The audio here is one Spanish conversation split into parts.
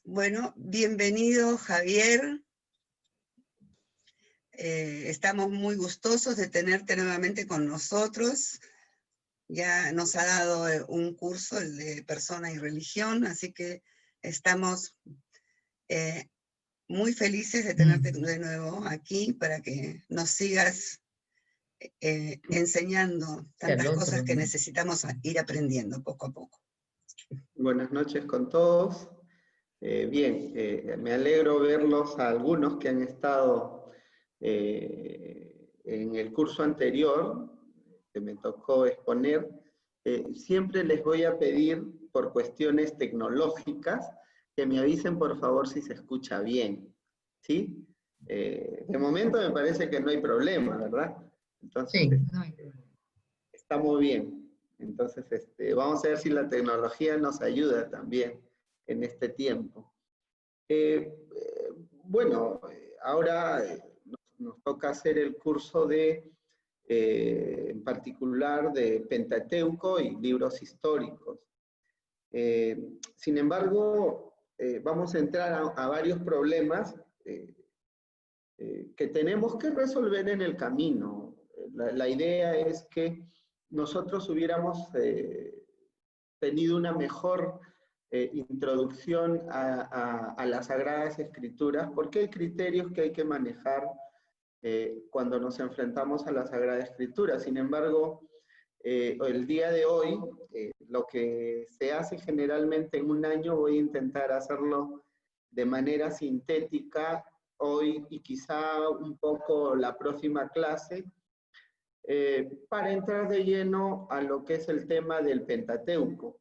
Bueno, bienvenido Javier. Estamos muy gustosos de tenerte nuevamente con nosotros. Ya nos ha dado un curso, el de Persona y Religión, así que estamos muy felices de tenerte de nuevo aquí para que nos sigas enseñando tantas cosas que necesitamos ir aprendiendo poco a poco. Buenas noches con todos. Me alegro verlos a algunos que han estado en el curso anterior, que me tocó exponer. Siempre les voy a pedir, por cuestiones tecnológicas, que me avisen por favor si se escucha bien, ¿sí? De momento me parece que no hay problema, ¿verdad? Entonces, sí, no hay problema. Está muy bien. Entonces, vamos a ver si la tecnología nos ayuda también en este tiempo. Ahora nos toca hacer el curso en particular de Pentateuco y libros históricos. Sin embargo, vamos a entrar a varios problemas que tenemos que resolver en el camino. La idea es que nosotros hubiéramos tenido una mejor introducción a las Sagradas Escrituras, porque hay criterios que hay que manejar cuando nos enfrentamos a la Sagrada Escritura. Sin embargo, el día de hoy, lo que se hace generalmente en un año, voy a intentar hacerlo de manera sintética hoy y quizá un poco la próxima clase, para entrar de lleno a lo que es el tema del Pentateuco.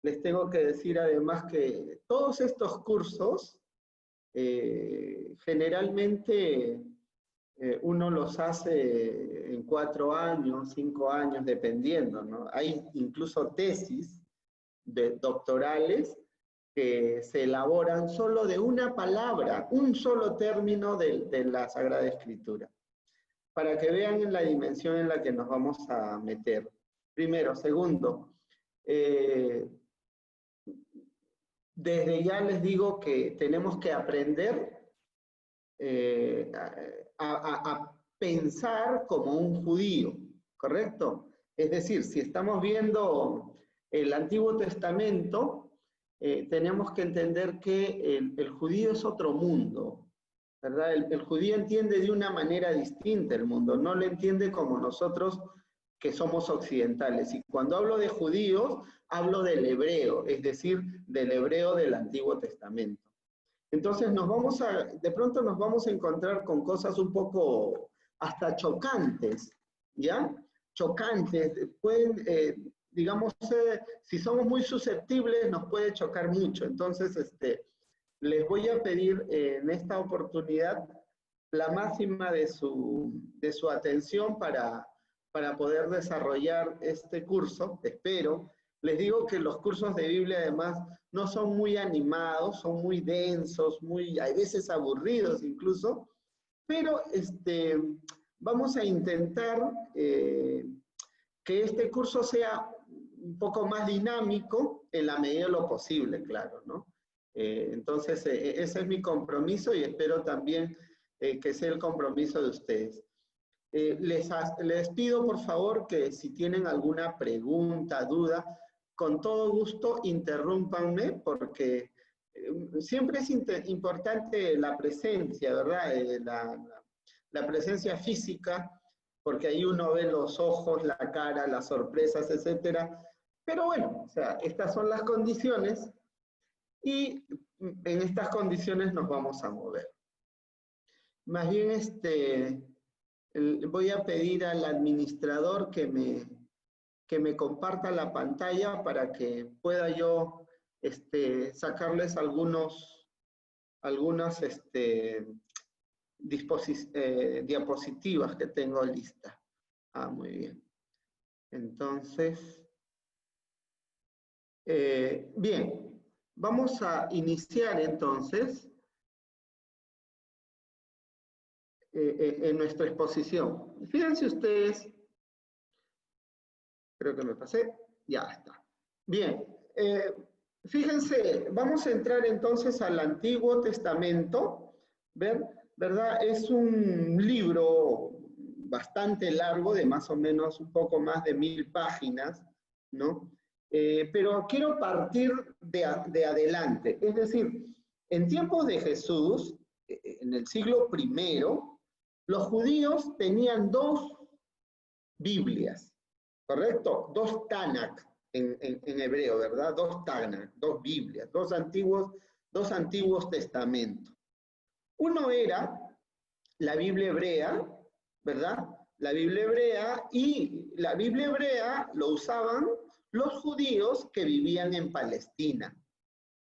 Les tengo que decir además que todos estos cursos, generalmente uno los hace en 4 años, 5 años, dependiendo, ¿no? Hay incluso tesis doctorales que se elaboran solo de una palabra, un solo término de la Sagrada Escritura, para que vean en la dimensión en la que nos vamos a meter. Primero. Segundo, desde ya les digo que tenemos que aprender a pensar como un judío, ¿correcto? Es decir, si estamos viendo el Antiguo Testamento, tenemos que entender que el judío es otro mundo, ¿verdad? El judío entiende de una manera distinta el mundo, no lo entiende como nosotros que somos occidentales. Y cuando hablo de judíos, hablo del hebreo, es decir, del hebreo del Antiguo Testamento. Entonces de pronto nos vamos a encontrar con cosas un poco hasta chocantes, ¿ya? Chocantes, pueden, digamos, si somos muy susceptibles nos puede chocar mucho. Entonces, les voy a pedir en esta oportunidad la máxima de su atención para poder desarrollar este curso, espero. Les digo que los cursos de Biblia además no son muy animados, son muy densos, a veces aburridos incluso, pero vamos a intentar que este curso sea un poco más dinámico en la medida de lo posible, claro, ¿no? Entonces, ese es mi compromiso y espero también que sea el compromiso de ustedes. Les pido por favor que si tienen alguna pregunta, duda, con todo gusto interrúmpanme, porque siempre es importante la presencia, ¿verdad? La presencia física, porque ahí uno ve los ojos, la cara, las sorpresas, etc. Pero bueno, o sea, estas son las condiciones y en estas condiciones nos vamos a mover. Más bien, voy a pedir al administrador que me comparta la pantalla para que pueda yo sacarles algunas diapositivas que tengo listas. Muy bien. Entonces, bien, vamos a iniciar entonces en nuestra exposición. Fíjense ustedes, creo que me pasé, ya está. Bien, Fíjense, vamos a entrar entonces al Antiguo Testamento, ¿verdad? Es un libro bastante largo, de más o menos un poco más de 1000 páginas, ¿no? Pero quiero partir de adelante, es decir, en tiempos de Jesús, en el siglo I, los judíos tenían 2 Biblias, ¿correcto? 2 Tanakh en hebreo, ¿verdad? 2 Tanakh, 2 Biblias, dos antiguos testamentos. Uno era la Biblia hebrea, ¿verdad? La Biblia hebrea, y la Biblia hebrea lo usaban los judíos que vivían en Palestina,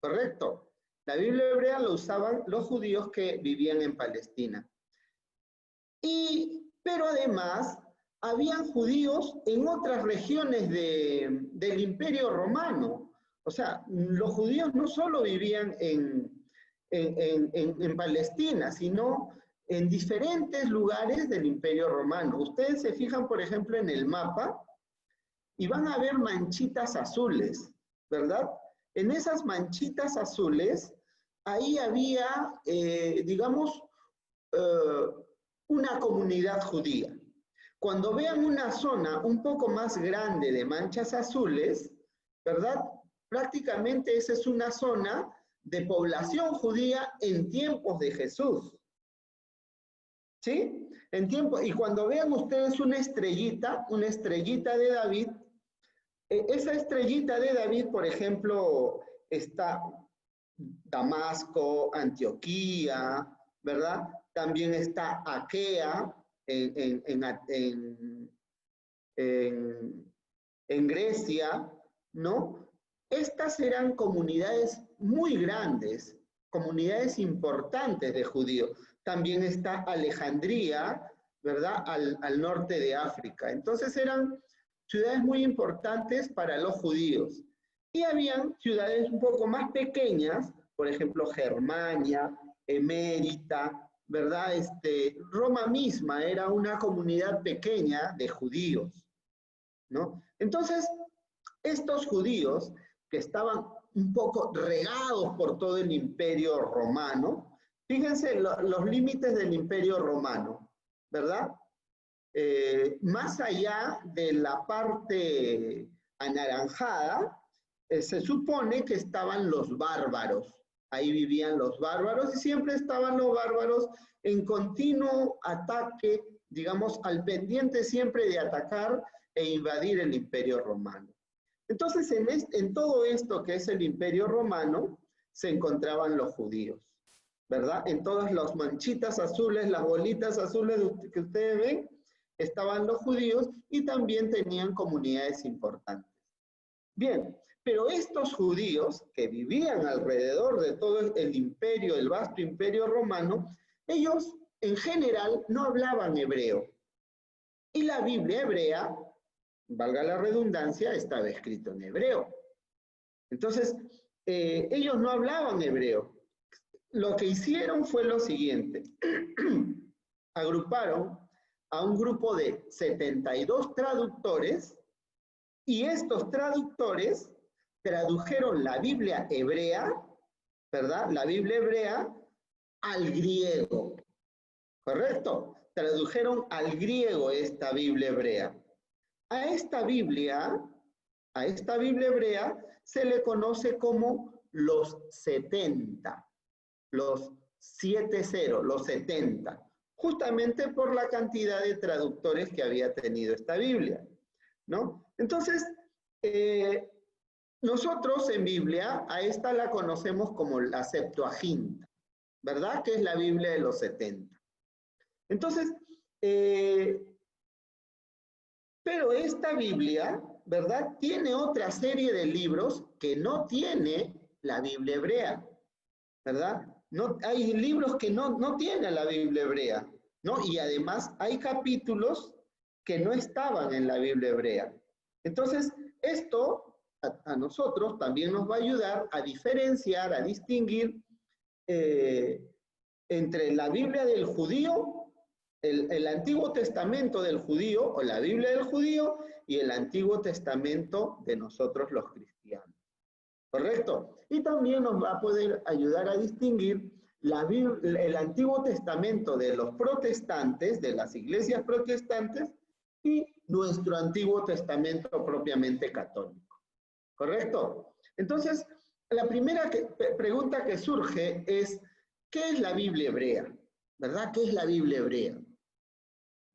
¿correcto? La Biblia hebrea lo usaban los judíos que vivían en Palestina. Pero además, habían judíos en otras regiones del Imperio Romano. O sea, los judíos no solo vivían en Palestina, sino en diferentes lugares del Imperio Romano. Ustedes se fijan, por ejemplo, en el mapa y van a ver manchitas azules, ¿verdad? En esas manchitas azules, ahí había, digamos, una comunidad judía. Cuando vean una zona un poco más grande de manchas azules, ¿verdad? Prácticamente esa es una zona de población judía en tiempos de Jesús. ¿Sí? Y cuando vean ustedes una estrellita de David, esa estrellita de David, por ejemplo, está Damasco, Antioquía, ¿verdad? También está Aquea en Grecia, ¿no? Estas eran comunidades muy grandes, comunidades importantes de judíos. También está Alejandría, ¿verdad? Al norte de África. Entonces eran ciudades muy importantes para los judíos. Y habían ciudades un poco más pequeñas, por ejemplo, Germania, Emérita, ¿verdad? Roma misma era una comunidad pequeña de judíos, ¿no? Entonces, estos judíos que estaban un poco regados por todo el Imperio Romano, fíjense los límites del Imperio Romano, ¿verdad? Más allá de la parte anaranjada, se supone que estaban los bárbaros. Ahí vivían los bárbaros y siempre estaban los bárbaros en continuo ataque, digamos, al pendiente siempre de atacar e invadir el Imperio Romano. Entonces, en todo esto que es el Imperio Romano, se encontraban los judíos, ¿verdad? En todas las manchitas azules, las bolitas azules que ustedes ven, estaban los judíos y también tenían comunidades importantes. Bien, pero estos judíos que vivían alrededor de todo el imperio, el vasto imperio romano, ellos en general no hablaban hebreo. Y la Biblia hebrea, valga la redundancia, estaba escrito en hebreo. Entonces, ellos no hablaban hebreo. Lo que hicieron fue lo siguiente. Agruparon a un grupo de 72 traductores y estos traductores tradujeron la Biblia hebrea, ¿verdad? La Biblia hebrea al griego, ¿correcto? Tradujeron al griego esta Biblia hebrea. A esta Biblia hebrea se le conoce como los 70, los 70, los 70, justamente por la cantidad de traductores que había tenido esta Biblia, ¿no? Entonces, nosotros en Biblia a esta la conocemos como la Septuaginta, ¿verdad? Que es la Biblia de los 70. Entonces, pero esta Biblia, ¿verdad? Tiene otra serie de libros que no tiene la Biblia hebrea, ¿verdad? No, hay libros que no tienen la Biblia hebrea, ¿no? Y además hay capítulos que no estaban en la Biblia hebrea. Entonces, esto a nosotros también nos va a ayudar a diferenciar, a distinguir entre la Biblia del judío, el Antiguo Testamento del judío, o la Biblia del judío, y el Antiguo Testamento de nosotros los cristianos. ¿correcto? Y también nos va a poder ayudar a distinguir el Antiguo Testamento de los protestantes, de las iglesias protestantes, y nuestro Antiguo Testamento propiamente católico, ¿correcto? Entonces, la primera pregunta que surge es, ¿qué es la Biblia hebrea? ¿Verdad? ¿Qué es la Biblia hebrea?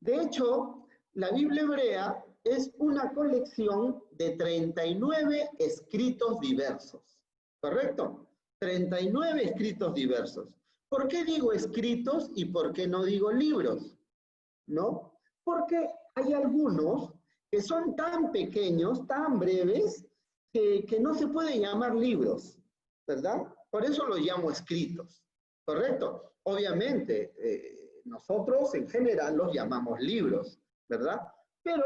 De hecho, la Biblia hebrea es una colección de 39 escritos diversos, ¿correcto? 39 escritos diversos. ¿Por qué digo escritos y por qué no digo libros? ¿No? Porque hay algunos que son tan pequeños, tan breves, que no se pueden llamar libros, ¿verdad? Por eso los llamo escritos, ¿correcto? Obviamente, nosotros en general los llamamos libros, ¿verdad? Pero los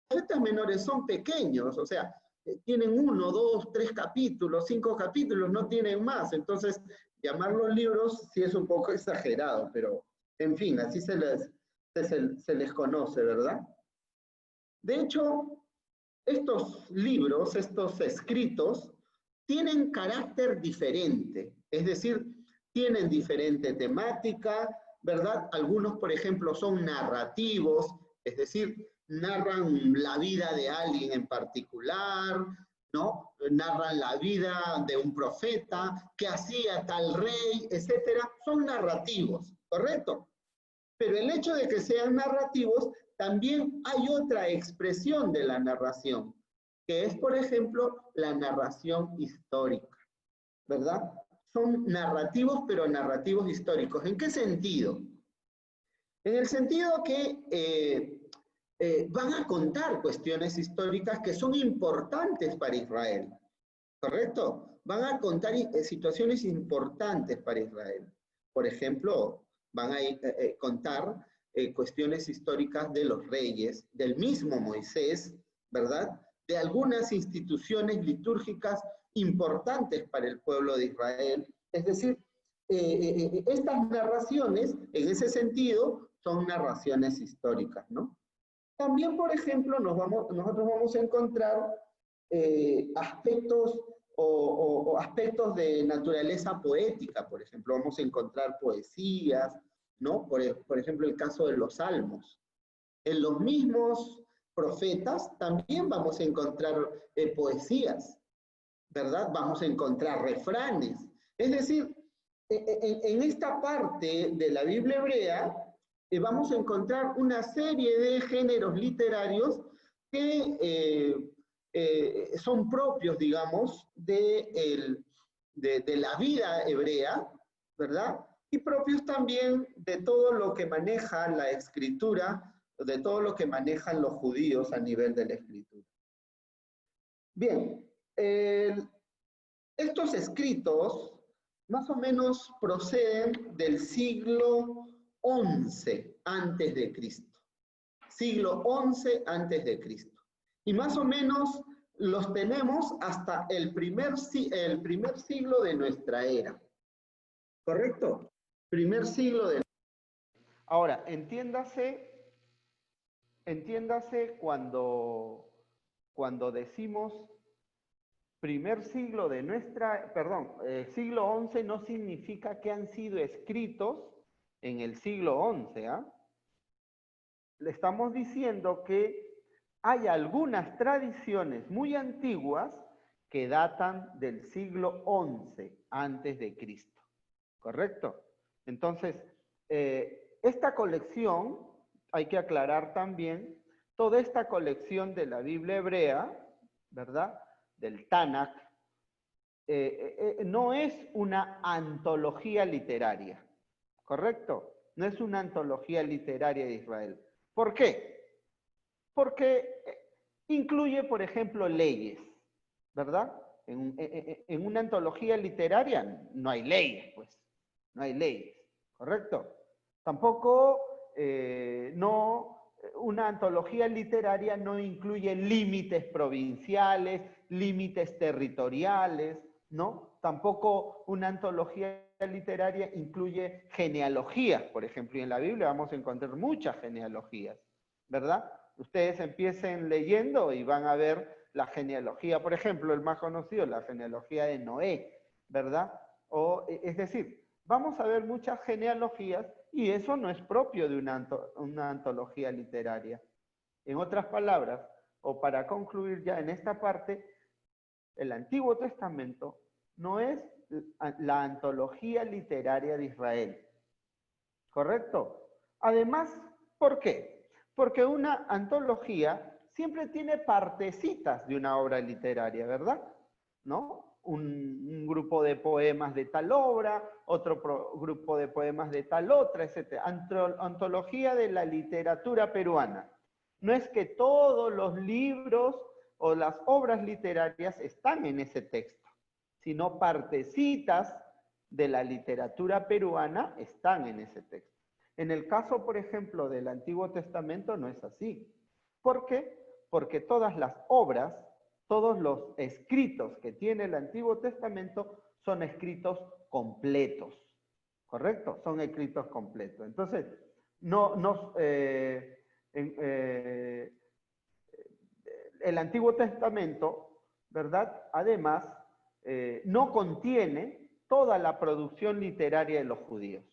profetas menores son pequeños, o sea, tienen 1, 2, 3 capítulos, 5 capítulos, no tienen más. Entonces, llamarlos libros sí es un poco exagerado, pero en fin, así se les conoce, ¿verdad? De hecho, estos libros, estos escritos, tienen carácter diferente, es decir, tienen diferente temática, ¿verdad? Algunos, por ejemplo, son narrativos, es decir, narran la vida de alguien en particular, ¿no? Narran la vida de un profeta, qué hacía tal rey, etcétera. Son narrativos, ¿correcto? Pero el hecho de que sean narrativos, también hay otra expresión de la narración, que es, por ejemplo, la narración histórica, ¿verdad? Son narrativos, pero narrativos históricos. ¿En qué sentido? En el sentido que van a contar cuestiones históricas que son importantes para Israel, ¿correcto? Van a contar situaciones importantes para Israel. Por ejemplo, van a contar cuestiones históricas de los reyes, del mismo Moisés, ¿verdad? De algunas instituciones litúrgicas importantes para el pueblo de Israel. Es decir, estas narraciones, en ese sentido, son narraciones históricas, ¿no? También, por ejemplo, nosotros vamos a encontrar aspectos o aspectos de naturaleza poética, por ejemplo, vamos a encontrar poesías, ¿no? Por ejemplo, el caso de los salmos. En los mismos profetas también vamos a encontrar poesías, ¿verdad? Vamos a encontrar refranes. Es decir, en esta parte de la Biblia hebrea vamos a encontrar una serie de géneros literarios que son propios, digamos, de la vida hebrea, ¿verdad? Y propios también de todo lo que maneja la escritura, de todo lo que manejan los judíos a nivel de la escritura. Bien, estos escritos más o menos proceden del siglo XI antes de Cristo. Siglo XI antes de Cristo. Y más o menos los tenemos hasta el primer siglo de nuestra era. ¿Correcto? Primer siglo de... Ahora, entiéndase cuando decimos primer siglo de nuestra, siglo XI no significa que han sido escritos en el siglo XI, ¿ah? Le estamos diciendo que hay algunas tradiciones muy antiguas que datan del siglo XI antes de Cristo, ¿correcto? Entonces, esta colección, hay que aclarar también, toda esta colección de la Biblia hebrea, ¿verdad?, del Tanakh, no es una antología literaria, ¿correcto? No es una antología literaria de Israel. ¿Por qué? Porque incluye, por ejemplo, leyes, ¿verdad? En una antología literaria no hay leyes, pues, no hay leyes, ¿correcto? Tampoco una antología literaria no incluye límites provinciales, límites territoriales, ¿no? Tampoco una antología literaria incluye genealogías, por ejemplo, y en la Biblia vamos a encontrar muchas genealogías, ¿verdad? Ustedes empiecen leyendo y van a ver la genealogía, por ejemplo, el más conocido, la genealogía de Noé, ¿verdad? Es decir, vamos a ver muchas genealogías y eso no es propio de una antología literaria. En otras palabras, o para concluir ya en esta parte, el Antiguo Testamento no es la antología literaria de Israel, ¿correcto? Además, ¿por qué? Porque una antología siempre tiene partecitas de una obra literaria, ¿verdad? ¿No? Un grupo de poemas de tal obra, otro grupo de poemas de tal otra, etc. Antología de la literatura peruana. No es que todos los libros o las obras literarias están en ese texto, sino partecitas de la literatura peruana están en ese texto. En el caso, por ejemplo, del Antiguo Testamento no es así. ¿Por qué? Porque todas las obras, todos los escritos que tiene el Antiguo Testamento son escritos completos, ¿correcto? Son escritos completos. Entonces, el Antiguo Testamento, ¿verdad? Además, no contiene toda la producción literaria de los judíos,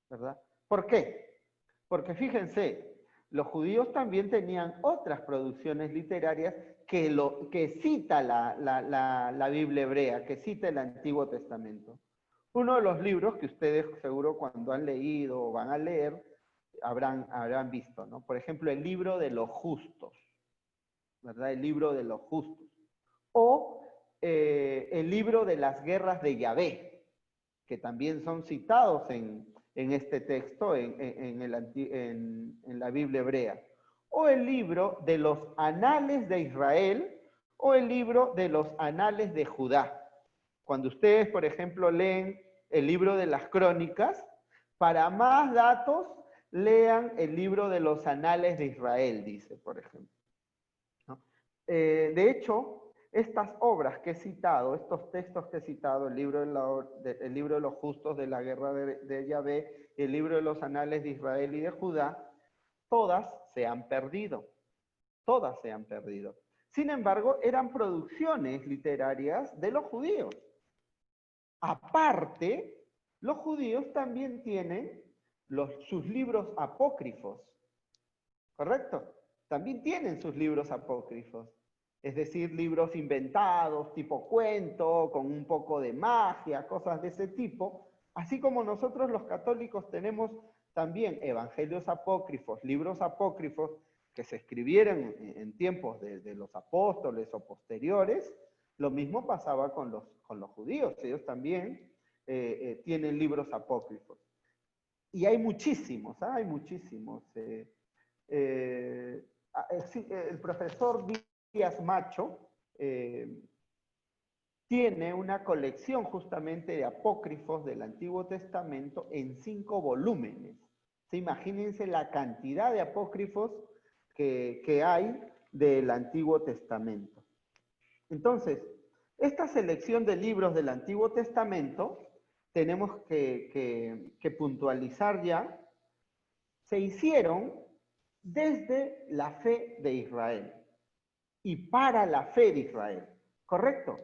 ¿verdad? ¿Por qué? Porque fíjense, los judíos también tenían otras producciones literarias que cita la Biblia hebrea, que cita el Antiguo Testamento. Uno de los libros que ustedes seguro cuando han leído o van a leer habrán visto, ¿no? Por ejemplo, el libro de los justos, ¿verdad? El libro de los justos. O el libro de las guerras de Yahvé, que también son citados en este texto, en la Biblia hebrea. O el libro de los anales de Israel, o el libro de los anales de Judá. Cuando ustedes, por ejemplo, leen el libro de las crónicas, para más datos, lean el libro de los anales de Israel, dice, por ejemplo. ¿No? De hecho, estas obras que he citado, estos textos que he citado, el libro de los justos de la guerra de Yahvé, el libro de los anales de Israel y de Judá, todas se han perdido. Todas se han perdido. Sin embargo, eran producciones literarias de los judíos. Aparte, los judíos también tienen sus libros apócrifos, ¿correcto? También tienen sus libros apócrifos, es decir, libros inventados, tipo cuento, con un poco de magia, cosas de ese tipo, así como nosotros los católicos tenemos también evangelios apócrifos, libros apócrifos que se escribieron en tiempos de los apóstoles o posteriores. Lo mismo pasaba con los judíos, ellos también tienen libros apócrifos. Y hay muchísimos, ¿eh? Hay muchísimos. El profesor Díaz Macho tiene una colección justamente de apócrifos del Antiguo Testamento en 5 volúmenes. Imagínense la cantidad de apócrifos que hay del Antiguo Testamento. Entonces, esta selección de libros del Antiguo Testamento, tenemos que puntualizar ya, se hicieron desde la fe de Israel y para la fe de Israel, ¿correcto?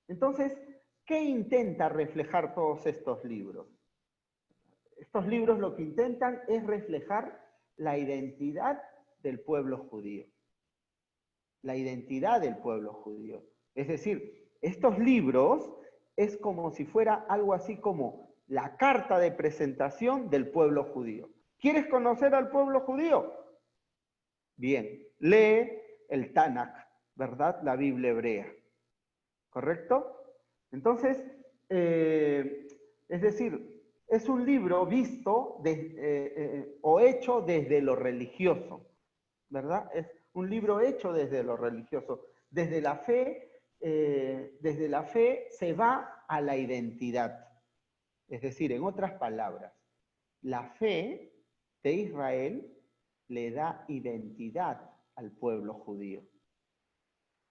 Entonces, ¿qué intenta reflejar todos estos libros? Estos libros lo que intentan es reflejar la identidad del pueblo judío. La identidad del pueblo judío. Es decir, estos libros es como si fuera algo así como la carta de presentación del pueblo judío. ¿Quieres conocer al pueblo judío? Bien, lee el Tanakh, ¿verdad? La Biblia hebrea. ¿Correcto? Entonces, es decir, es un libro visto o hecho desde lo religioso, ¿verdad? Es un libro hecho desde lo religioso. Desde la fe se va a la identidad. Es decir, en otras palabras, la fe de Israel le da identidad al pueblo judío,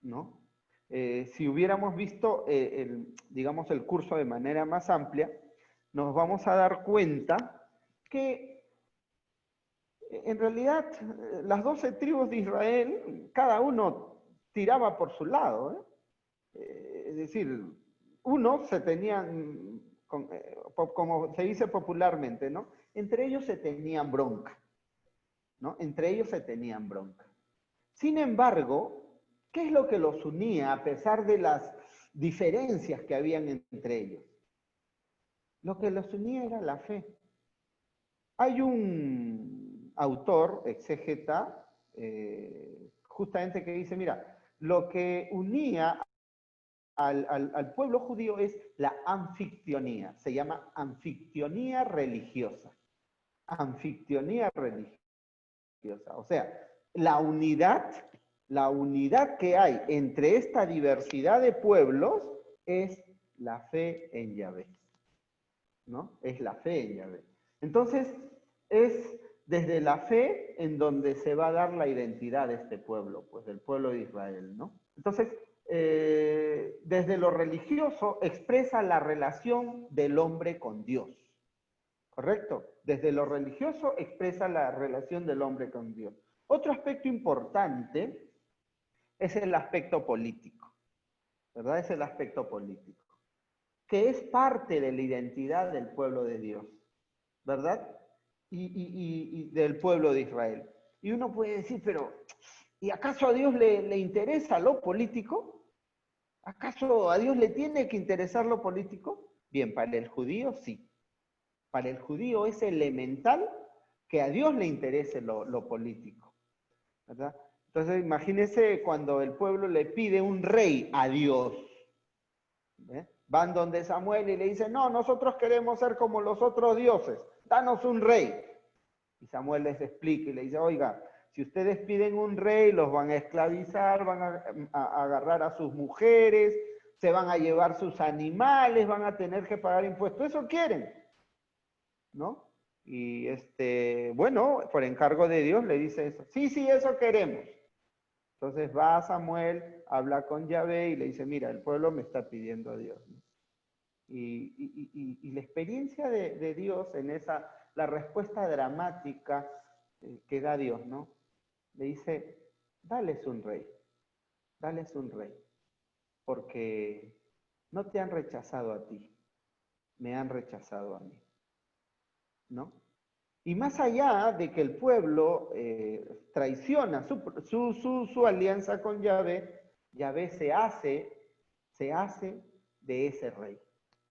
¿no? Si hubiéramos visto, digamos, el curso de manera más amplia, nos vamos a dar cuenta que en realidad las 12 tribus de Israel, cada uno tiraba por su lado, ¿eh? Es decir, unos se tenían, como se dice popularmente, ¿no? Entre ellos se tenían bronca, ¿no? Entre ellos se tenían bronca. Sin embargo, ¿qué es lo que los unía a pesar de las diferencias que habían entre ellos? Lo que los unía era la fe. Hay un autor, exégeta, justamente que dice, mira, lo que unía al pueblo judío es la anfictionía, se llama anfictionía religiosa. Anfictionía religiosa, o sea, la unidad que hay entre esta diversidad de pueblos es la fe en Yahvé, ¿no? Es la fe en Yahvé. Entonces, es desde la fe en donde se va a dar la identidad de este pueblo, pues del pueblo de Israel, ¿no? Entonces, desde lo religioso expresa la relación del hombre con Dios, ¿correcto? Desde lo religioso expresa la relación del hombre con Dios. Otro aspecto importante es el aspecto político, ¿verdad? Es el aspecto político, que es parte de la identidad del pueblo de Dios, ¿verdad? Y del pueblo de Israel. Y uno puede decir, pero ¿y acaso a Dios le interesa lo político? ¿Acaso a Dios le tiene que interesar lo político? Bien, para el judío sí. Para el judío es elemental que a Dios le interese lo político, ¿verdad? Entonces imagínense cuando el pueblo le pide un rey a Dios. ¿Eh? Van donde Samuel y le dicen, no, nosotros queremos ser como los otros dioses, danos un rey. Y Samuel les explica y le dice, oiga, si ustedes piden un rey, los van a esclavizar, van a agarrar a sus mujeres, se van a llevar sus animales, van a tener que pagar impuestos. ¿Eso quieren? ¿No? Y bueno, por encargo de Dios le dice eso. Sí, sí, eso queremos. Entonces va Samuel, habla con Yahvé y le dice, mira, el pueblo me está pidiendo a Dios, ¿no? Y la experiencia de Dios en esa, la respuesta dramática que da Dios, ¿no? Le dice, dales un rey, porque no te han rechazado a ti, me han rechazado a mí, ¿no? Y más allá de que el pueblo traiciona su alianza con Yahvé, Yahvé se hace de ese rey.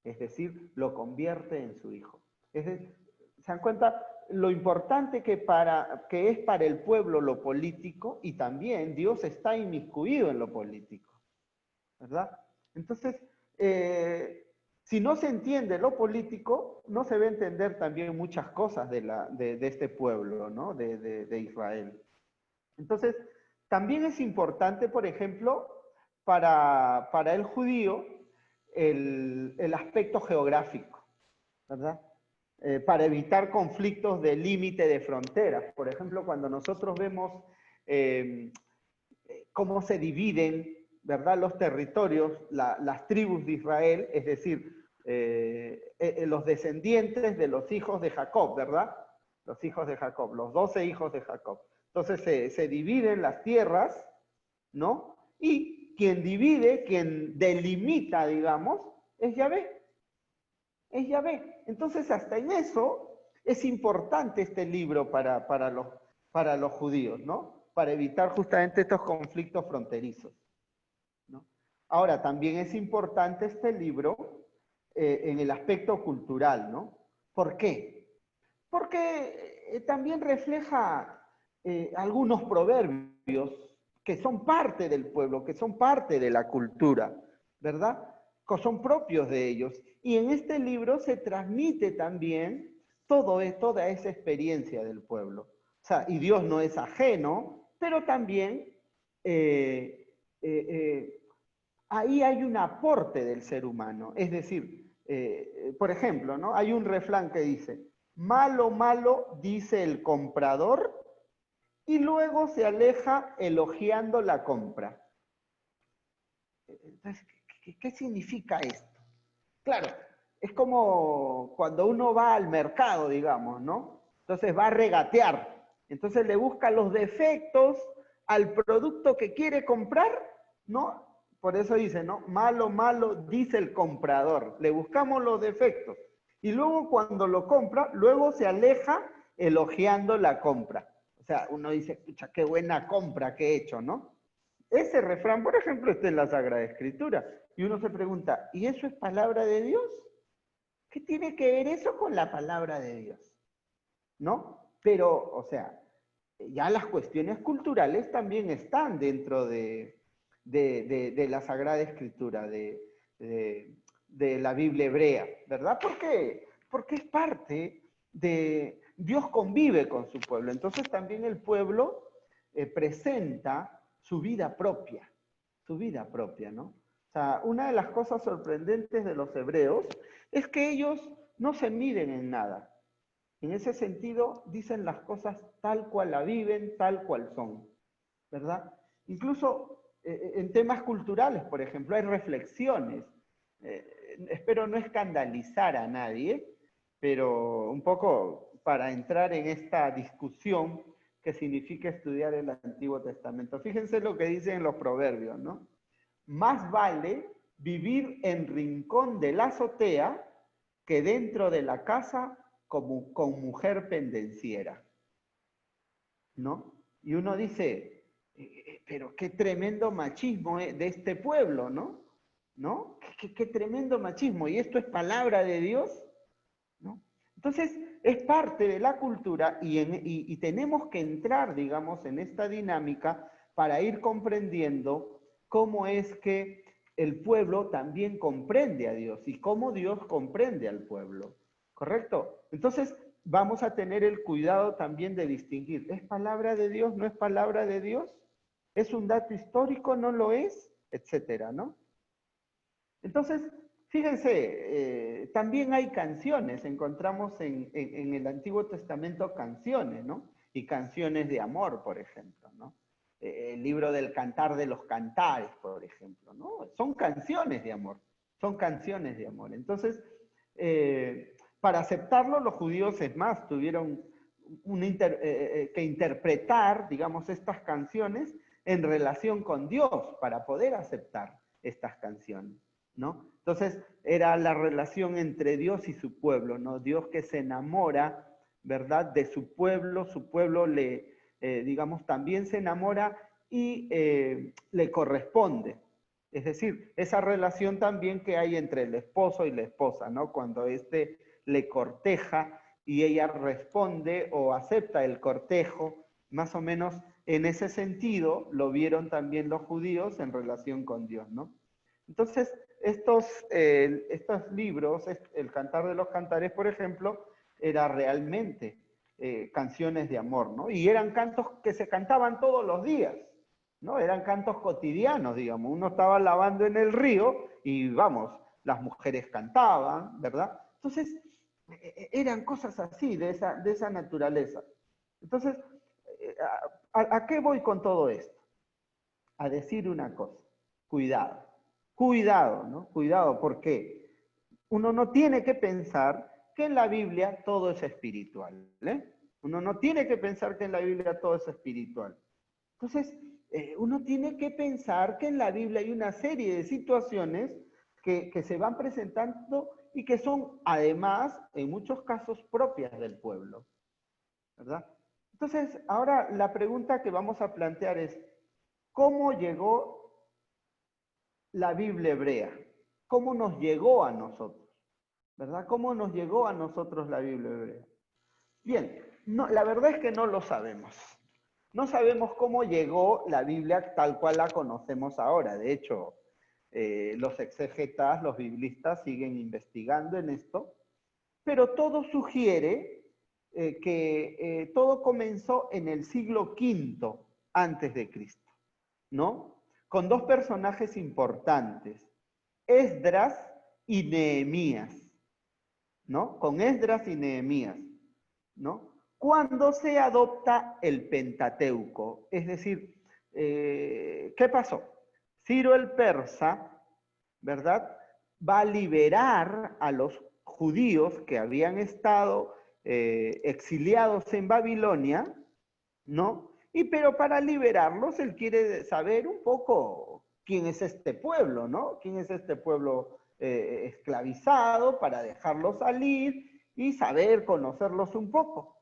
Es decir, lo convierte en su hijo. Es decir, ¿se dan cuenta lo importante que es para el pueblo lo político? Y también Dios está inmiscuido en lo político, ¿verdad? Entonces, si no se entiende lo político, no se va a entender también muchas cosas de este pueblo, ¿no? De Israel. Entonces, también es importante, por ejemplo, para el judío, el aspecto geográfico, ¿verdad? Para evitar conflictos de límite de fronteras. Por ejemplo, cuando nosotros vemos cómo se dividen, ¿verdad?, los territorios, las tribus de Israel, es decir, los descendientes de los hijos de Jacob, ¿verdad? Los hijos de Jacob, los 12 hijos de Jacob. Entonces se dividen las tierras, ¿no? Y quien divide, quien delimita, digamos, es Yahvé. Es Yahvé. Entonces, hasta en eso es importante este libro para los judíos, ¿no? Para evitar justamente estos conflictos fronterizos, ¿no? Ahora, también es importante este libro en el aspecto cultural, ¿no? ¿Por qué? Porque también refleja algunos proverbios que son parte del pueblo, que son parte de la cultura, ¿verdad? Que son propios de ellos. Y en este libro se transmite también toda esa experiencia del pueblo. O sea, y Dios no es ajeno, pero también ahí hay un aporte del ser humano. Es decir, por ejemplo, ¿no? Hay un refrán que dice, malo, malo, dice el comprador, y luego se aleja elogiando la compra. Entonces, ¿qué significa esto? Claro, es como cuando uno va al mercado, digamos, ¿no? Entonces va a regatear. Entonces le busca los defectos al producto que quiere comprar, ¿no? Por eso dice, ¿no? Malo, malo, dice el comprador. Le buscamos los defectos. Y luego cuando lo compra, luego se aleja elogiando la compra. O sea, uno dice, pucha, qué buena compra que he hecho, ¿no? Ese refrán, por ejemplo, está en la Sagrada Escritura. Y uno se pregunta, ¿y eso es palabra de Dios? ¿Qué tiene que ver eso con la palabra de Dios? ¿No? Pero, o sea, ya las cuestiones culturales también están dentro de la Sagrada Escritura, de la Biblia hebrea, ¿verdad? ¿Por qué? Porque es parte de... Dios convive con su pueblo, entonces también el pueblo presenta su vida propia, ¿no? O sea, una de las cosas sorprendentes de los hebreos es que ellos no se miden en nada. En ese sentido, dicen las cosas tal cual la viven, tal cual son, ¿verdad? Incluso en temas culturales, por ejemplo, hay reflexiones. Espero no escandalizar a nadie, pero un poco para entrar en esta discusión que significa estudiar el Antiguo Testamento. Fíjense lo que dicen los proverbios, ¿no? Más vale vivir en rincón de la azotea que dentro de la casa como, con mujer pendenciera, ¿no? Y uno dice, pero qué tremendo machismo de este pueblo, ¿no? ¿No? Qué tremendo machismo. ¿Y esto es palabra de Dios? ¿No? Entonces, es parte de la cultura y tenemos que entrar, digamos, en esta dinámica para ir comprendiendo cómo es que el pueblo también comprende a Dios y cómo Dios comprende al pueblo. ¿Correcto? Entonces, vamos a tener el cuidado también de distinguir, ¿es palabra de Dios? ¿No es palabra de Dios? ¿Es un dato histórico? ¿No lo es? Etcétera, ¿no? Entonces, fíjense, también hay canciones, encontramos en el Antiguo Testamento canciones, ¿no? Y canciones de amor, por ejemplo, ¿no? El libro del Cantar de los Cantares, por ejemplo, ¿no? Son canciones de amor, son canciones de amor. Entonces, para aceptarlo, los judíos, es más, tuvieron que interpretar, digamos, estas canciones en relación con Dios para poder aceptar estas canciones, ¿no? Entonces, era la relación entre Dios y su pueblo, ¿no? Dios que se enamora, ¿verdad?, de su pueblo digamos, también se enamora y le corresponde. Es decir, esa relación también que hay entre el esposo y la esposa, ¿no? Cuando éste le corteja y ella responde o acepta el cortejo, más o menos en ese sentido lo vieron también los judíos en relación con Dios, ¿no? Entonces, estos libros, el Cantar de los Cantares, por ejemplo, era realmente canciones de amor, ¿no? Y eran cantos que se cantaban todos los días, ¿no? Eran cantos cotidianos, digamos. Uno estaba lavando en el río y, vamos, las mujeres cantaban, ¿verdad? Entonces, eran cosas así, de esa naturaleza. Entonces, ¿a qué voy con todo esto? A decir una cosa, cuidado. Cuidado, ¿no? Cuidado, porque uno no tiene que pensar que en la Biblia todo es espiritual, ¿eh? Uno no tiene que pensar que en la Biblia todo es espiritual. Entonces, uno tiene que pensar que en la Biblia hay una serie de situaciones que se van presentando y que son, además, en muchos casos, propias del pueblo, ¿verdad? Entonces, ahora la pregunta que vamos a plantear es, ¿cómo llegó la Biblia hebrea? ¿Cómo nos llegó a nosotros? ¿Verdad? ¿Cómo nos llegó a nosotros la Biblia hebrea? Bien, no, la verdad es que no lo sabemos. No sabemos cómo llegó la Biblia tal cual la conocemos ahora. De hecho, los exegetas, los biblistas siguen investigando en esto, pero todo sugiere que todo comenzó en el siglo V antes de Cristo, ¿no? Con dos personajes importantes, Esdras y Nehemías, ¿no? Con Esdras y Nehemías, ¿no? Cuando se adopta el Pentateuco, es decir, ¿qué pasó? Ciro el persa, ¿verdad?, va a liberar a los judíos que habían estado exiliados en Babilonia, ¿no? Pero para liberarlos, él quiere saber un poco quién es este pueblo, ¿no? ¿Quién es este pueblo esclavizado para dejarlos salir y saber, conocerlos un poco?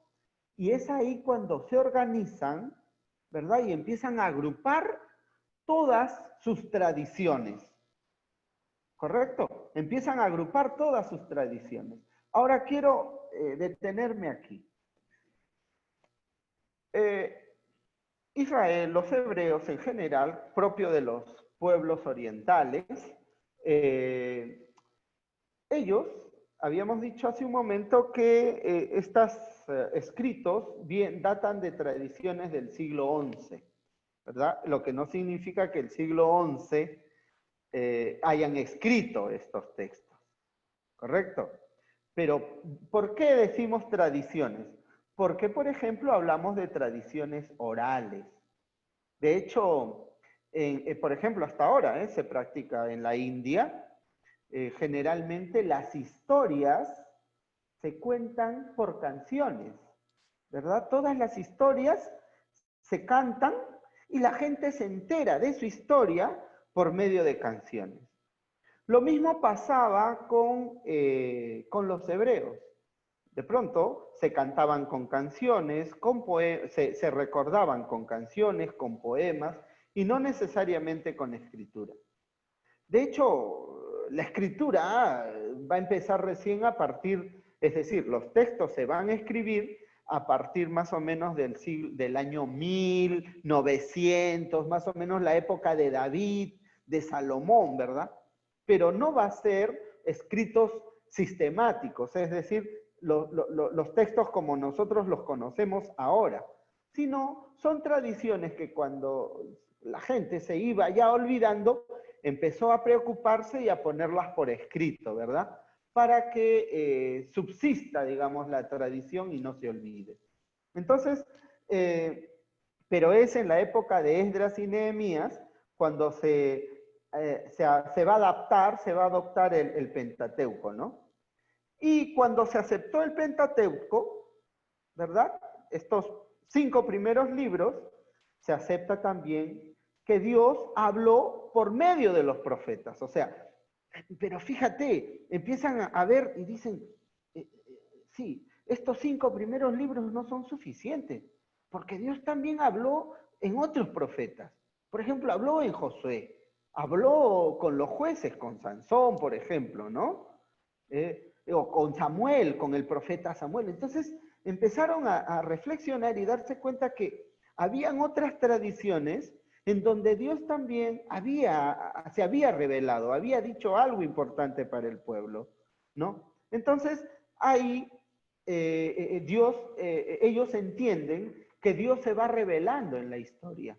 Y es ahí cuando se organizan, ¿verdad? Y empiezan a agrupar todas sus tradiciones, ¿correcto? Empiezan a agrupar todas sus tradiciones. Ahora quiero detenerme aquí. Israel, los hebreos en general, propio de los pueblos orientales, ellos, habíamos dicho hace un momento que estos escritos datan de tradiciones del siglo XI, ¿verdad? Lo que no significa que el siglo XI hayan escrito estos textos, ¿correcto? Pero, ¿por qué decimos tradiciones? Porque, por ejemplo, hablamos de tradiciones orales. De hecho, por ejemplo, hasta ahora se practica en la India, generalmente las historias se cuentan por canciones, ¿verdad? Todas las historias se cantan y la gente se entera de su historia por medio de canciones. Lo mismo pasaba con los hebreos. De pronto se cantaban con canciones, se recordaban con canciones, con poemas, y no necesariamente con escritura. De hecho, la escritura va a empezar recién a partir, es decir, los textos se van a escribir a partir más o menos del año 1900, más o menos la época de David, de Salomón, ¿verdad? Pero no va a ser escritos sistemáticos, es decir, los textos como nosotros los conocemos ahora, sino son tradiciones que cuando la gente se iba ya olvidando, empezó a preocuparse y a ponerlas por escrito, ¿verdad? Para que subsista, digamos, la tradición y no se olvide. Entonces, pero es en la época de Esdras y Nehemías cuando se va a adoptar el Pentateuco, ¿no? Y cuando se aceptó el Pentateuco, ¿verdad? Estos 5 primeros libros, se acepta también que Dios habló por medio de los profetas. O sea, pero fíjate, empiezan a ver y dicen, sí, estos 5 primeros libros no son suficientes, porque Dios también habló en otros profetas. Por ejemplo, habló en Josué, habló con los jueces, con Sansón, por ejemplo, ¿no? O con Samuel, con el profeta Samuel. Entonces empezaron a reflexionar y darse cuenta que habían otras tradiciones en donde Dios también se había revelado, había dicho algo importante para el pueblo, ¿no? Entonces, ahí ellos entienden que Dios se va revelando en la historia.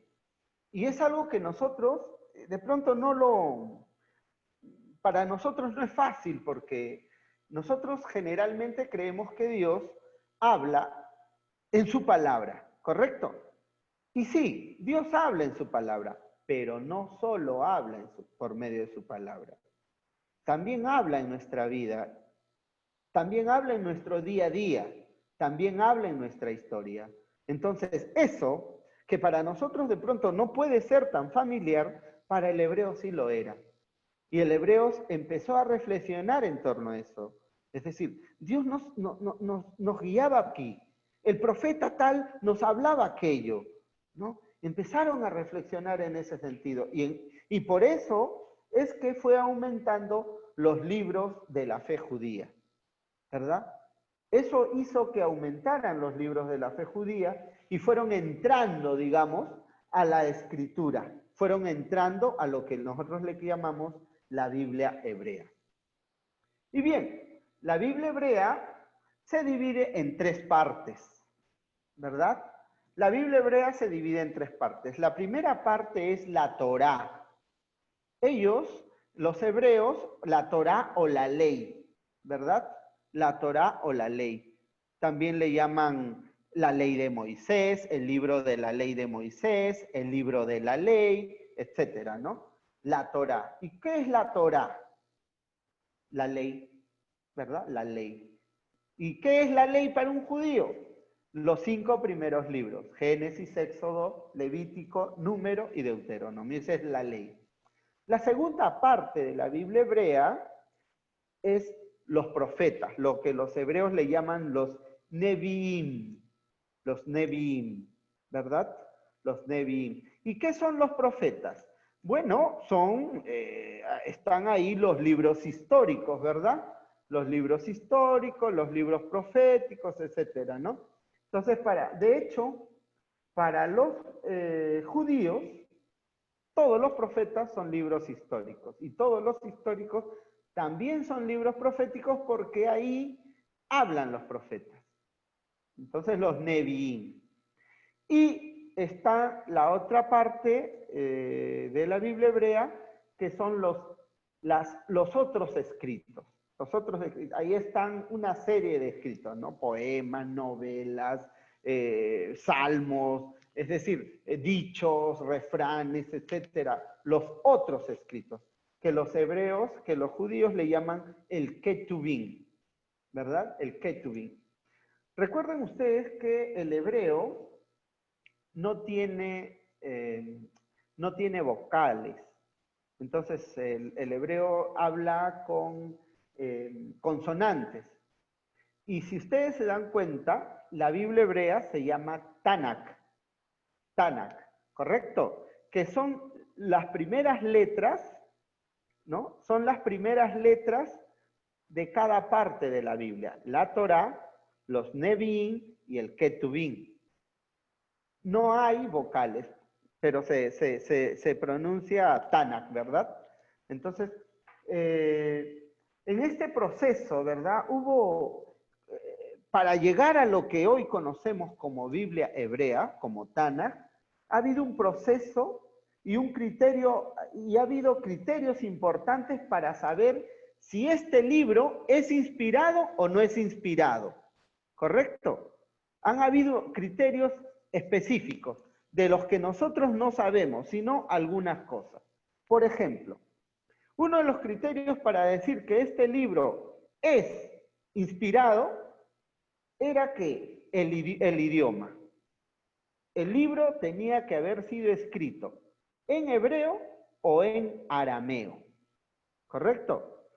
Y es algo que nosotros, de pronto para nosotros no es fácil porque nosotros generalmente creemos que Dios habla en su palabra, ¿correcto? Y sí, Dios habla en su palabra, pero no solo habla por medio de su palabra. También habla en nuestra vida, también habla en nuestro día a día, también habla en nuestra historia. Entonces, eso que para nosotros de pronto no puede ser tan familiar, para el hebreo sí lo era. Y el hebreo empezó a reflexionar en torno a eso. Es decir, Dios nos guiaba aquí. El profeta tal nos hablaba aquello, ¿no? Empezaron a reflexionar en ese sentido. Y por eso es que fue aumentando los libros de la fe judía, ¿verdad? Eso hizo que aumentaran los libros de la fe judía y fueron entrando, digamos, a la escritura. Fueron entrando a lo que nosotros le llamamos la Biblia hebrea. Y bien, la Biblia hebrea se divide en 3 partes, ¿verdad? La Biblia hebrea se divide en 3 partes. La primera parte es la Torá. Ellos, los hebreos, la Torá o la ley, ¿verdad? La Torá o la ley. También le llaman la ley de Moisés, el libro de la ley de Moisés, el libro de la ley, etcétera, ¿no? La Torá. ¿Y qué es la Torá? La ley. ¿verdad? La ley. ¿Y qué es la ley para un judío? Los 5 primeros libros, Génesis, Éxodo, Levítico, Número y Deuteronomio. Esa es la ley. La segunda parte de la Biblia hebrea es los profetas, lo que los hebreos le llaman los Nevi'im, ¿verdad? Los Nevi'im. ¿Y qué son los profetas? Bueno, están ahí los libros históricos, ¿verdad? Los libros históricos, los libros proféticos, etcétera, ¿no? Entonces, de hecho, para los judíos, todos los profetas son libros históricos y todos los históricos también son libros proféticos porque ahí hablan los profetas. Entonces, los Nevi'im. Y está la otra parte de la Biblia hebrea, que son los otros escritos. Ahí están una serie de escritos, ¿no? Poemas, novelas, salmos, es decir, dichos, refranes, etcétera. Los otros escritos, que los judíos le llaman el Ketuvim, ¿verdad? El Ketuvim. Recuerden ustedes que el hebreo no tiene vocales. Entonces, el hebreo habla con consonantes. Y si ustedes se dan cuenta, la Biblia hebrea se llama Tanakh. Tanakh, ¿correcto? Que son las primeras letras, ¿no? Son las primeras letras de cada parte de la Biblia. La Torá, los Nevi'im y el Ketuvim. No hay vocales, pero se pronuncia Tanakh, ¿verdad? Entonces, en este proceso, ¿verdad? Para llegar a lo que hoy conocemos como Biblia hebrea, como Tanakh, ha habido un proceso y ha habido criterios importantes para saber si este libro es inspirado o no es inspirado, ¿correcto? Han habido criterios específicos de los que nosotros no sabemos, sino algunas cosas. Por ejemplo, uno de los criterios para decir que este libro es inspirado era que el idioma. El libro tenía que haber sido escrito en hebreo o en arameo, ¿correcto?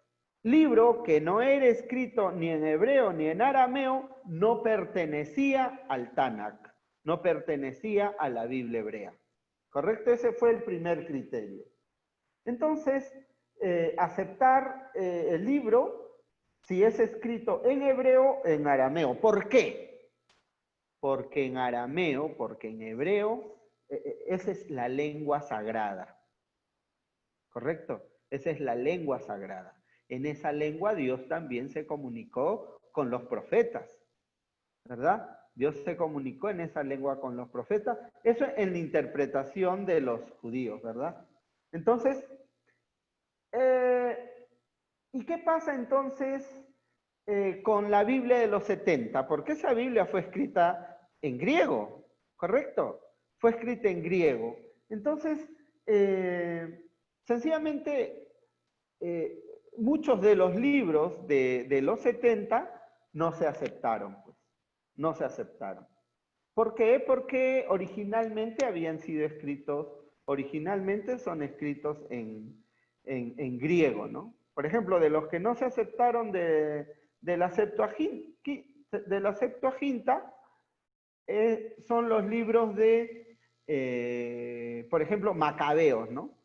Libro que no era escrito ni en hebreo ni en arameo no pertenecía al Tanakh, no pertenecía a la Biblia hebrea, ¿correcto? Ese fue el primer criterio. Entonces, aceptar el libro si es escrito en hebreo o en arameo. ¿Por qué? Porque en hebreo, esa es la lengua sagrada, ¿correcto? Esa es la lengua sagrada. En esa lengua Dios también se comunicó con los profetas, ¿verdad? Dios se comunicó en esa lengua con los profetas. Eso en la interpretación de los judíos, ¿verdad? Entonces, ¿y qué pasa entonces con la Biblia de los 70? Porque esa Biblia fue escrita en griego, ¿correcto? Fue escrita en griego. Entonces, sencillamente, muchos de los libros de los 70 no se aceptaron, pues. No se aceptaron. ¿Por qué? Porque originalmente son escritos en griego, ¿no? Por ejemplo, de los que no se aceptaron de la Septuaginta, son los libros de, por ejemplo, Macabeos, ¿no?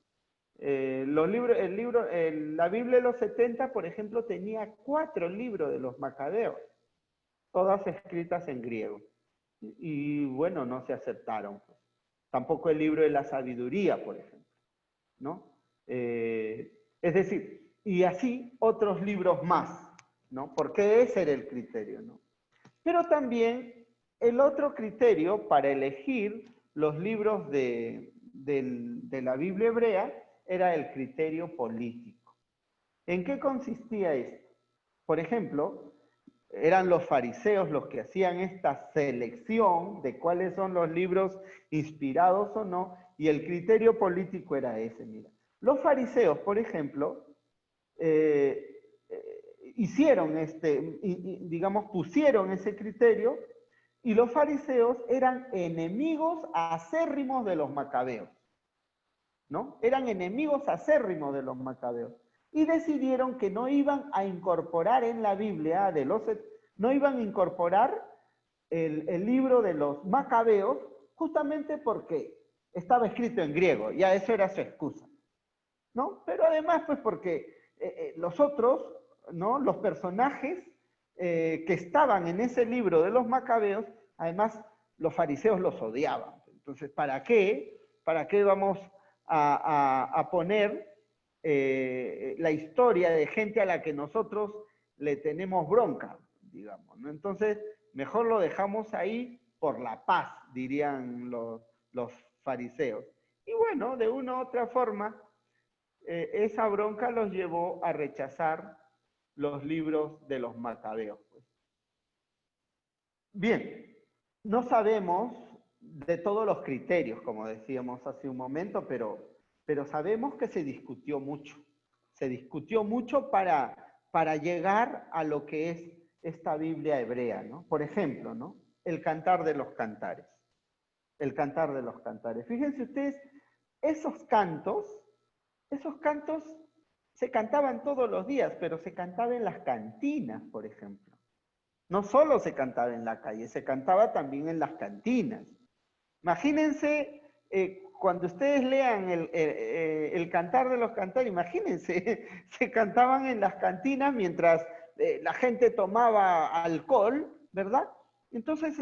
La Biblia de los 70, por ejemplo, tenía 4 libros de los Macabeos, todas escritas en griego. Y bueno, no se aceptaron. Tampoco el libro de la sabiduría, por ejemplo, ¿no? Es decir, y así otros libros más, ¿no? Porque ese era el criterio, ¿no? Pero también el otro criterio para elegir los libros de la Biblia hebrea era el criterio político. ¿En qué consistía esto? Por ejemplo, eran los fariseos los que hacían esta selección de cuáles son los libros inspirados o no, y el criterio político era ese, mira. Los fariseos, por ejemplo, hicieron digamos, pusieron ese criterio, y los fariseos eran enemigos acérrimos de los macabeos, ¿no? Eran enemigos acérrimos de los macabeos. Y decidieron que no iban a incorporar en la Biblia, no iban a incorporar el libro de los macabeos, justamente porque estaba escrito en griego, ya eso era su excusa, ¿no? Pero además, pues porque los otros, ¿no? Los personajes que estaban en ese libro de los macabeos, además los fariseos los odiaban. Entonces, ¿para qué? ¿Para qué vamos a poner la historia de gente a la que nosotros le tenemos bronca, digamos, ¿no? Entonces, mejor lo dejamos ahí por la paz, dirían los fariseos. Y bueno, de una u otra forma, esa bronca los llevó a rechazar los libros de los macabeos. Bien, no sabemos de todos los criterios, como decíamos hace un momento, pero sabemos que se discutió mucho. Se discutió mucho para llegar a lo que es esta Biblia hebrea, ¿no? Por ejemplo, ¿no? El Cantar de los Cantares. El Cantar de los Cantares. Fíjense ustedes, esos cantos se cantaban todos los días, pero se cantaba en las cantinas, por ejemplo. No solo se cantaba en la calle, se cantaba también en las cantinas. Imagínense, cuando ustedes lean el Cantar de los Cantares, imagínense, se cantaban en las cantinas mientras la gente tomaba alcohol, ¿verdad? Entonces,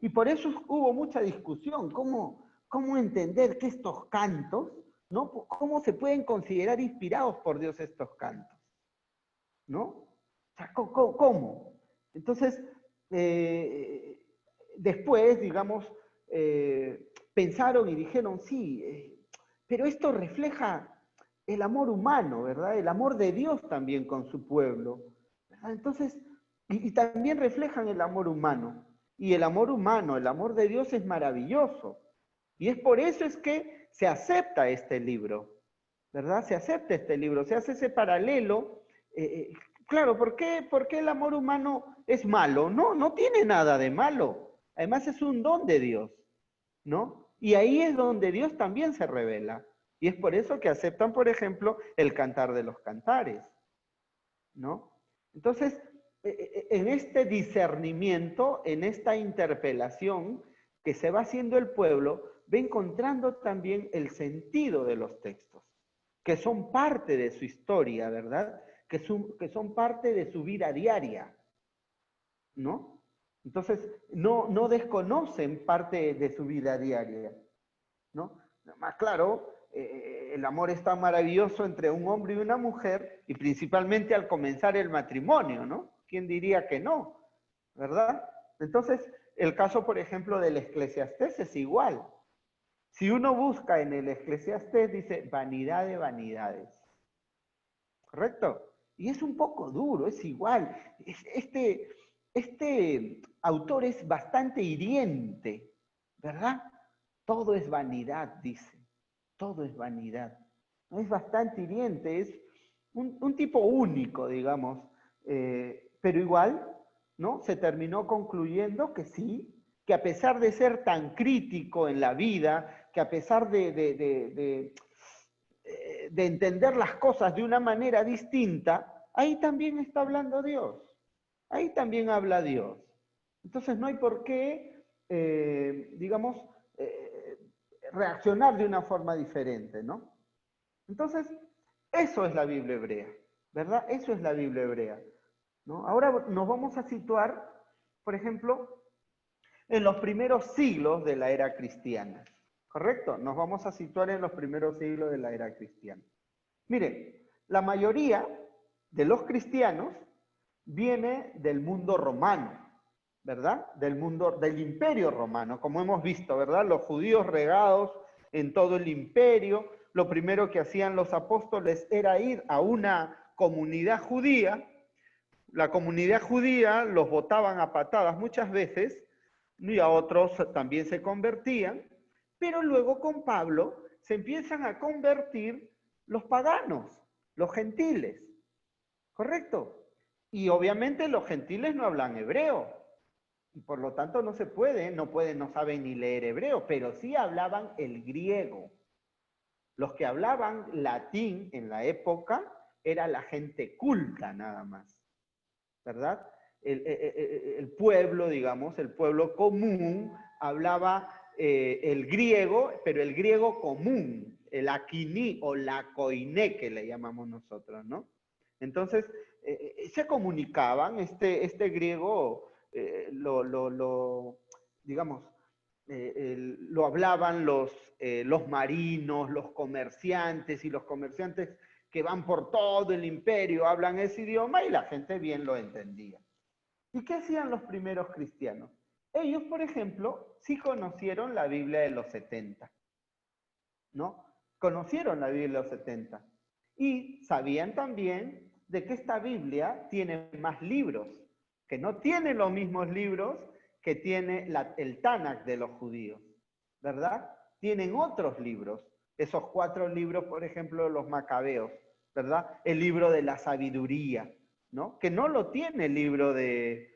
y por eso hubo mucha discusión, cómo entender que estos cantos, ¿no? ¿Cómo se pueden considerar inspirados por Dios estos cantos? ¿No? O sea, ¿cómo? Entonces, después, digamos, pensaron y dijeron, sí, pero esto refleja el amor humano, ¿verdad? El amor de Dios también con su pueblo, ¿verdad? Entonces, y también reflejan el amor humano. Y el amor humano, el amor de Dios es maravilloso. Y es por eso es que se acepta este libro, ¿verdad? Se acepta este libro, se hace ese paralelo. Claro, ¿por qué el amor humano es malo? No, no tiene nada de malo. Además es un don de Dios, ¿no? Y ahí es donde Dios también se revela. Y es por eso que aceptan, por ejemplo, el Cantar de los Cantares, ¿no? Entonces, en este discernimiento, en esta interpelación que se va haciendo el pueblo, va encontrando también el sentido de los textos, que son parte de su historia, ¿verdad? Que son parte de su vida diaria, ¿no? Entonces, no desconocen parte de su vida diaria, ¿no? Más claro, el amor es tan maravilloso entre un hombre y una mujer, y principalmente al comenzar el matrimonio, ¿no? ¿Quién diría que no? ¿Verdad? Entonces, el caso, por ejemplo, del Eclesiastés es igual. Si uno busca en el Eclesiastés, dice vanidad de vanidades. ¿Correcto? Y es un poco duro, es igual. Este autor es bastante hiriente, ¿verdad? Todo es vanidad, dice. Todo es vanidad. Es bastante hiriente, es un tipo único, digamos. Pero igual, ¿no? Se terminó concluyendo que sí, que a pesar de ser tan crítico en la vida, que a pesar de entender las cosas de una manera distinta, ahí también está hablando Dios. Ahí también habla Dios. Entonces no hay por qué, digamos, reaccionar de una forma diferente, ¿no? Entonces, eso es la Biblia hebrea, ¿verdad? Eso es la Biblia hebrea, ¿no? Ahora nos vamos a situar, por ejemplo, en los primeros siglos de la era cristiana, ¿correcto? Nos vamos a situar en los primeros siglos de la era cristiana. Miren, la mayoría de los cristianos viene del mundo romano, ¿verdad? Del imperio romano, como hemos visto, ¿verdad? Los judíos regados en todo el imperio. Lo primero que hacían los apóstoles era ir a una comunidad judía. La comunidad judía los botaban a patadas muchas veces, y a otros también se convertían, pero luego con Pablo se empiezan a convertir los paganos, los gentiles, ¿correcto? Y obviamente los gentiles no hablan hebreo. Y por lo tanto no se puede, no saben ni leer hebreo, pero sí hablaban el griego. Los que hablaban latín en la época era la gente culta nada más, ¿verdad? El pueblo, digamos, el pueblo común hablaba el griego, pero el griego común, el aquiní o la koiné que le llamamos nosotros, ¿no? Entonces, se comunicaban, este griego digamos, lo hablaban los marinos, los comerciantes, y los comerciantes que van por todo el imperio hablan ese idioma y la gente bien lo entendía. ¿Y qué hacían los primeros cristianos? Ellos, por ejemplo, sí conocieron la Biblia de los 70, ¿no? Conocieron la Biblia de los 70 y sabían también de que esta Biblia tiene más libros, que no tiene los mismos libros que tiene el Tanakh de los judíos, ¿verdad? Tienen otros libros, esos 4 libros, por ejemplo, los Macabeos, ¿verdad? El libro de la sabiduría, ¿no? Que no lo tiene el libro de,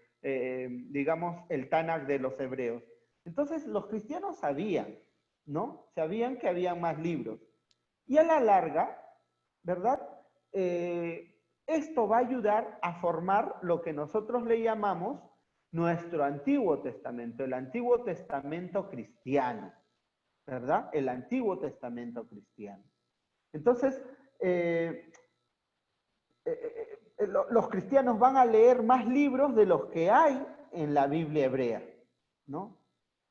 digamos, el Tanakh de los hebreos. Entonces, los cristianos sabían, ¿no? Sabían que había más libros. Y a la larga, ¿verdad? Esto va a ayudar a formar lo que nosotros le llamamos nuestro Antiguo Testamento, el Antiguo Testamento cristiano, ¿verdad? El Antiguo Testamento cristiano. Entonces, los cristianos van a leer más libros de los que hay en la Biblia hebrea, ¿no?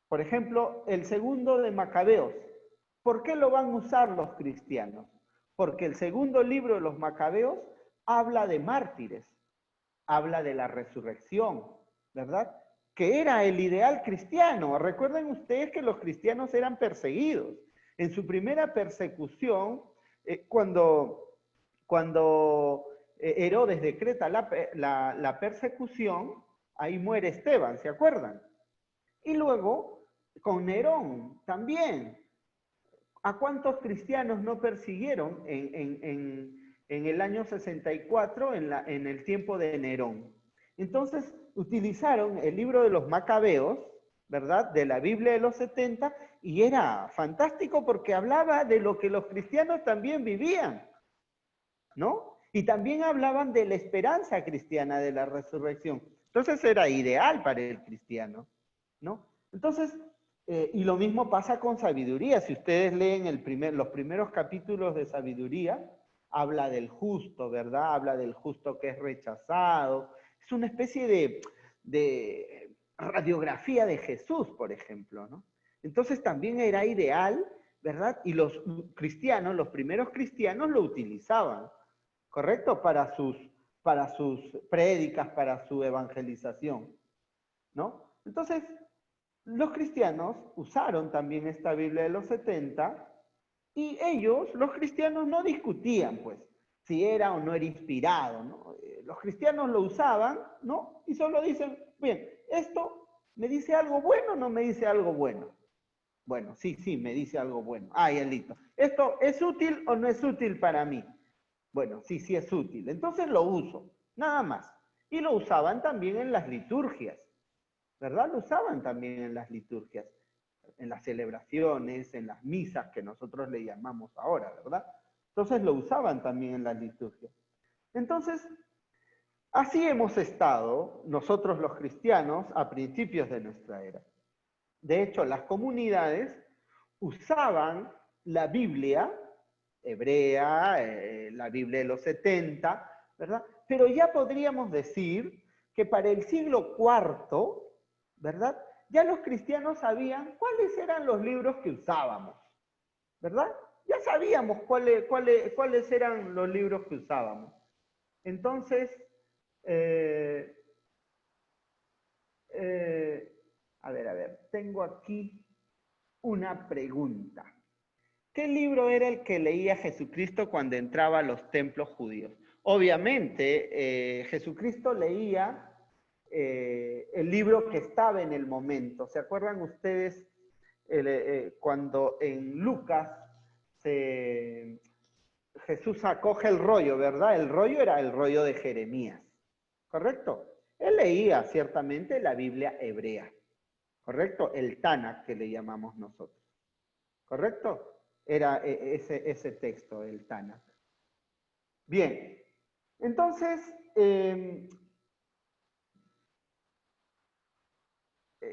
Por ejemplo, el segundo de Macabeos. ¿Por qué lo van a usar los cristianos? Porque el segundo libro de los Macabeos habla de mártires, habla de la resurrección, ¿verdad? Que era el ideal cristiano. Recuerden ustedes que los cristianos eran perseguidos. En su primera persecución, cuando Herodes decreta la persecución, ahí muere Esteban, ¿se acuerdan? Y luego, con Nerón también. ¿A cuántos cristianos no persiguieron en el año 64, en el tiempo de Nerón? Entonces, utilizaron el libro de los Macabeos, ¿verdad? De la Biblia de los 70, y era fantástico porque hablaba de lo que los cristianos también vivían, ¿no? Y también hablaban de la esperanza cristiana de la resurrección. Entonces era ideal para el cristiano, ¿no? Entonces, y lo mismo pasa con sabiduría. Si ustedes leen los primeros capítulos de sabiduría, habla del justo, ¿verdad? Habla del justo que es rechazado. Es una especie de radiografía de Jesús, por ejemplo, ¿no? Entonces también era ideal, ¿verdad? Y los cristianos, los primeros cristianos lo utilizaban, ¿correcto? Para sus prédicas, para su evangelización, ¿no? Entonces, los cristianos usaron también esta Biblia de los 70 y ellos, los cristianos, no discutían, pues, si era o no era inspirado, ¿no? Los cristianos lo usaban, ¿no? Y solo dicen, bien, ¿esto me dice algo bueno o no me dice algo bueno? Bueno, sí, me dice algo bueno. Ah, ya listo. ¿Esto es útil o no es útil para mí? Bueno, sí es útil. Entonces lo uso, nada más. Y lo usaban también en las liturgias, ¿verdad? Lo usaban también en las liturgias, en las celebraciones, en las misas que nosotros le llamamos ahora, ¿verdad? Entonces lo usaban también en las liturgias. Entonces, así hemos estado nosotros los cristianos a principios de nuestra era. De hecho, las comunidades usaban la Biblia hebrea, la Biblia de los 70, ¿verdad? Pero ya podríamos decir que para el siglo IV, ¿verdad? Ya los cristianos sabían cuáles eran los libros que usábamos, ¿verdad? Ya sabíamos cuáles eran los libros que usábamos. Entonces, a ver, tengo aquí una pregunta. ¿Qué libro era el que leía Jesucristo cuando entraba a los templos judíos? Obviamente, Jesucristo leía el libro que estaba en el momento. ¿Se acuerdan ustedes cuando en Lucas Jesús acoge el rollo, ¿verdad? El rollo era el rollo de Jeremías, ¿correcto? Él leía ciertamente la Biblia hebrea, ¿correcto? El Tanakh que le llamamos nosotros, ¿correcto? Era ese texto, el Tanakh. Bien, entonces,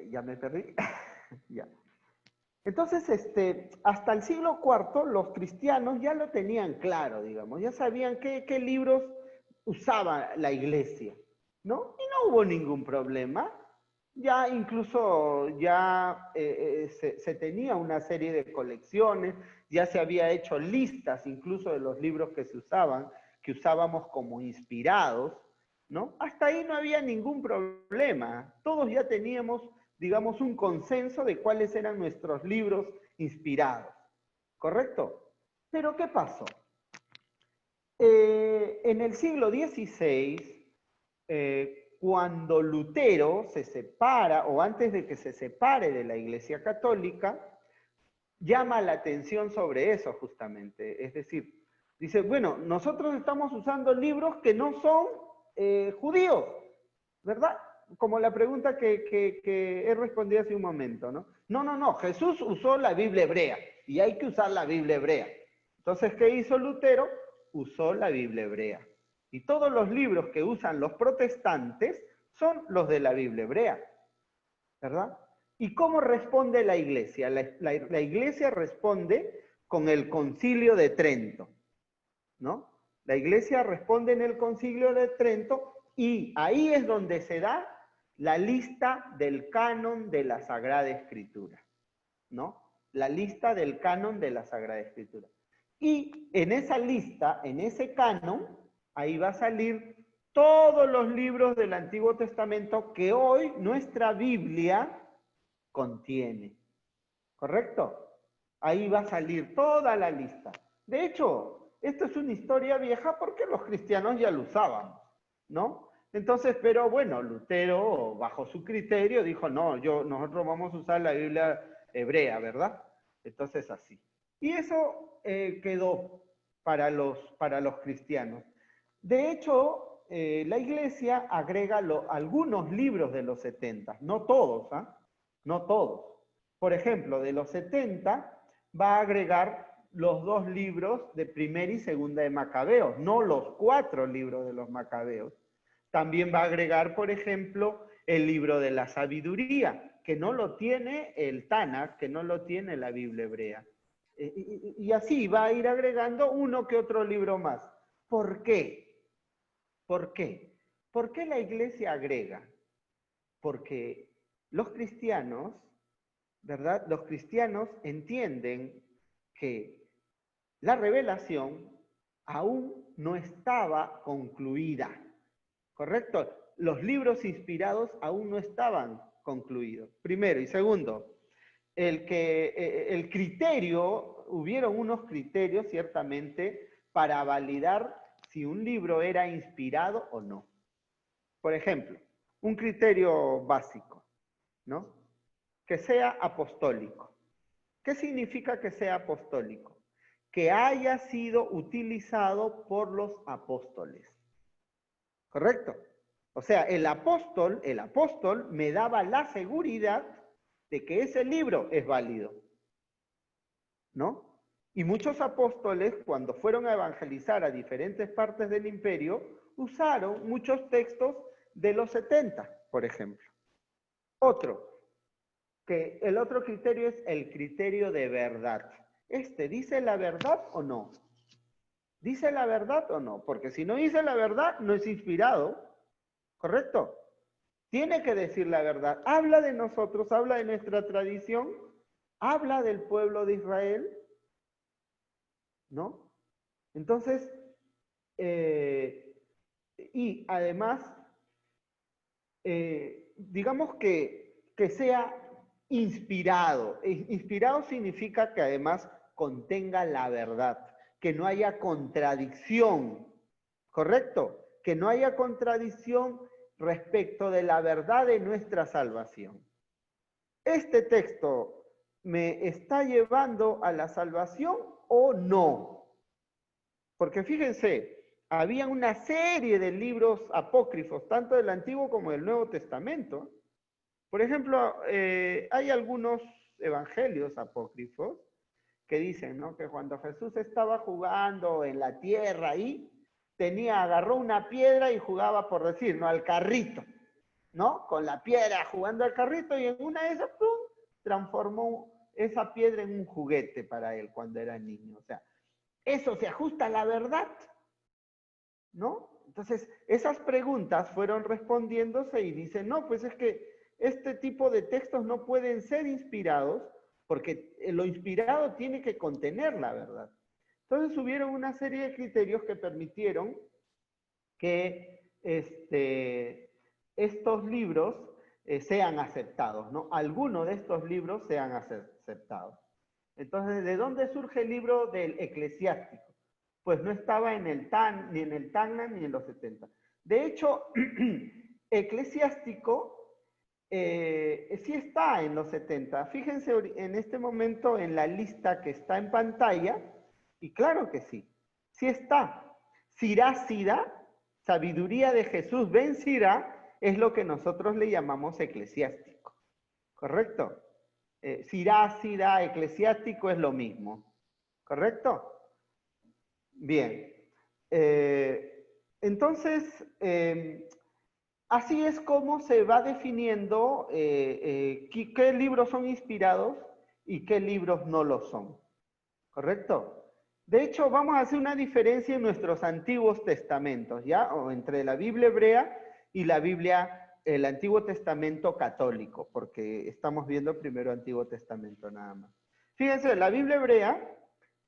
ya me perdí. Ya. Entonces, hasta el siglo IV los cristianos ya lo tenían claro, digamos, ya sabían qué libros usaba la iglesia, ¿no? Y no hubo ningún problema. Ya incluso ya se tenía una serie de colecciones, ya se había hecho listas incluso de los libros que se usaban, que usábamos como inspirados, ¿no? Hasta ahí no había ningún problema. Todos ya teníamos, digamos, un consenso de cuáles eran nuestros libros inspirados, ¿correcto? Pero ¿qué pasó? En el siglo XVI, cuando Lutero se separa, o antes de que se separe de la Iglesia Católica, llama la atención sobre eso justamente. Es decir, dice, bueno, nosotros estamos usando libros que no son judíos, ¿verdad? Como la pregunta que he respondido hace un momento, ¿no? No, Jesús usó la Biblia hebrea y hay que usar la Biblia hebrea. Entonces, ¿qué hizo Lutero? Usó la Biblia hebrea. Y todos los libros que usan los protestantes son los de la Biblia hebrea, ¿verdad? ¿Y cómo responde la iglesia? La iglesia responde con el Concilio de Trento, ¿no? La iglesia responde en el Concilio de Trento y ahí es donde se da la lista del canon de la Sagrada Escritura, ¿no? La lista del canon de la Sagrada Escritura. Y en esa lista, en ese canon, ahí va a salir todos los libros del Antiguo Testamento que hoy nuestra Biblia contiene. ¿Correcto? Ahí va a salir toda la lista. De hecho, esto es una historia vieja porque los cristianos ya lo usaban, ¿no? Entonces, pero bueno, Lutero, bajo su criterio, dijo, no, nosotros vamos a usar la Biblia hebrea, ¿verdad? Entonces, así. Y eso quedó para los cristianos. De hecho, la iglesia agrega algunos libros de los 70, no todos, ¿ah? No todos. Por ejemplo, de los 70 va a agregar los 2 libros de Primera y Segunda de Macabeos, no los 4 libros de los Macabeos. También va a agregar, por ejemplo, el libro de la sabiduría, que no lo tiene el Tanakh, que no lo tiene la Biblia hebrea. Y así va a ir agregando uno que otro libro más. ¿Por qué? ¿Por qué? ¿Por qué la iglesia agrega? Porque los cristianos, ¿verdad? Los cristianos entienden que la revelación aún no estaba concluida, ¿correcto? Los libros inspirados aún no estaban concluidos, primero. Y segundo, el criterio, hubieron unos criterios ciertamente para validar si un libro era inspirado o no. Por ejemplo, un criterio básico, ¿no? Que sea apostólico. ¿Qué significa que sea apostólico? Que haya sido utilizado por los apóstoles. ¿Correcto? O sea, el apóstol me daba la seguridad de que ese libro es válido, ¿no? Y muchos apóstoles, cuando fueron a evangelizar a diferentes partes del imperio, usaron muchos textos de los 70, por ejemplo. El otro criterio es el criterio de verdad. ¿Dice la verdad o no? ¿Dice la verdad o no? Porque si no dice la verdad, no es inspirado, ¿correcto? Tiene que decir la verdad. Habla de nosotros, habla de nuestra tradición, habla del pueblo de Israel, ¿no? Entonces, y además, digamos que sea inspirado. Inspirado significa que además contenga la verdad, que no haya contradicción, ¿correcto? Que no haya contradicción respecto de la verdad de nuestra salvación. ¿Este texto me está llevando a la salvación o no? Porque fíjense, había una serie de libros apócrifos, tanto del Antiguo como del Nuevo Testamento. Por ejemplo, hay algunos evangelios apócrifos que dicen, ¿no?, que cuando Jesús estaba jugando en la tierra ahí, agarró una piedra y jugaba, por decir, ¿no?, al carrito, ¿no? Con la piedra jugando al carrito, y en una de esas, ¡pum!, transformó esa piedra en un juguete para él cuando era niño. O sea, eso se ajusta a la verdad, ¿no? Entonces, esas preguntas fueron respondiéndose y dicen, no, pues es que este tipo de textos no pueden ser inspirados porque lo inspirado tiene que contener la verdad. Entonces hubieron una serie de criterios que permitieron que estos libros sean aceptados, ¿no? Algunos de estos libros sean aceptados. Entonces, ¿de dónde surge el libro del Eclesiástico? Pues no estaba en el ni en el Tanna ni en los 70. De hecho, Eclesiástico sí está en los 70. Fíjense en este momento en la lista que está en pantalla, y claro que sí, sí está. Sirá, sabiduría de Jesús ben Sirá, es lo que nosotros le llamamos eclesiástico, ¿correcto? Sirá, eclesiástico es lo mismo, ¿correcto? Bien. Entonces, así es como se va definiendo qué libros son inspirados y qué libros no lo son, ¿correcto? De hecho, vamos a hacer una diferencia en nuestros antiguos testamentos, ¿ya? O entre la Biblia hebrea y la Biblia, el Antiguo Testamento católico, porque estamos viendo primero Antiguo Testamento nada más. Fíjense, la Biblia hebrea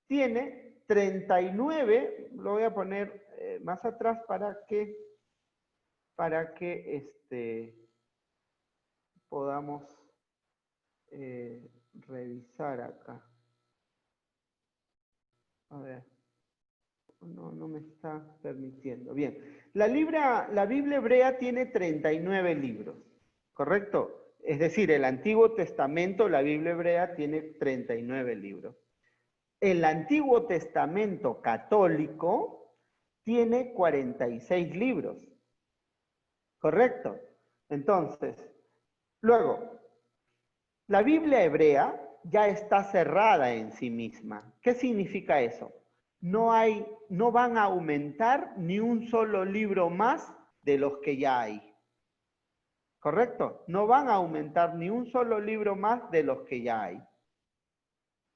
tiene 39, lo voy a poner más atrás para que podamos revisar acá. A ver, no me está permitiendo. Bien, la Biblia hebrea tiene 39 libros, ¿correcto? Es decir, el Antiguo Testamento, la Biblia hebrea, tiene 39 libros. El Antiguo Testamento católico tiene 46 libros, ¿correcto? Entonces, luego, la Biblia hebrea ya está cerrada en sí misma. ¿Qué significa eso? No van a aumentar ni un solo libro más de los que ya hay. ¿Correcto? No van a aumentar ni un solo libro más de los que ya hay,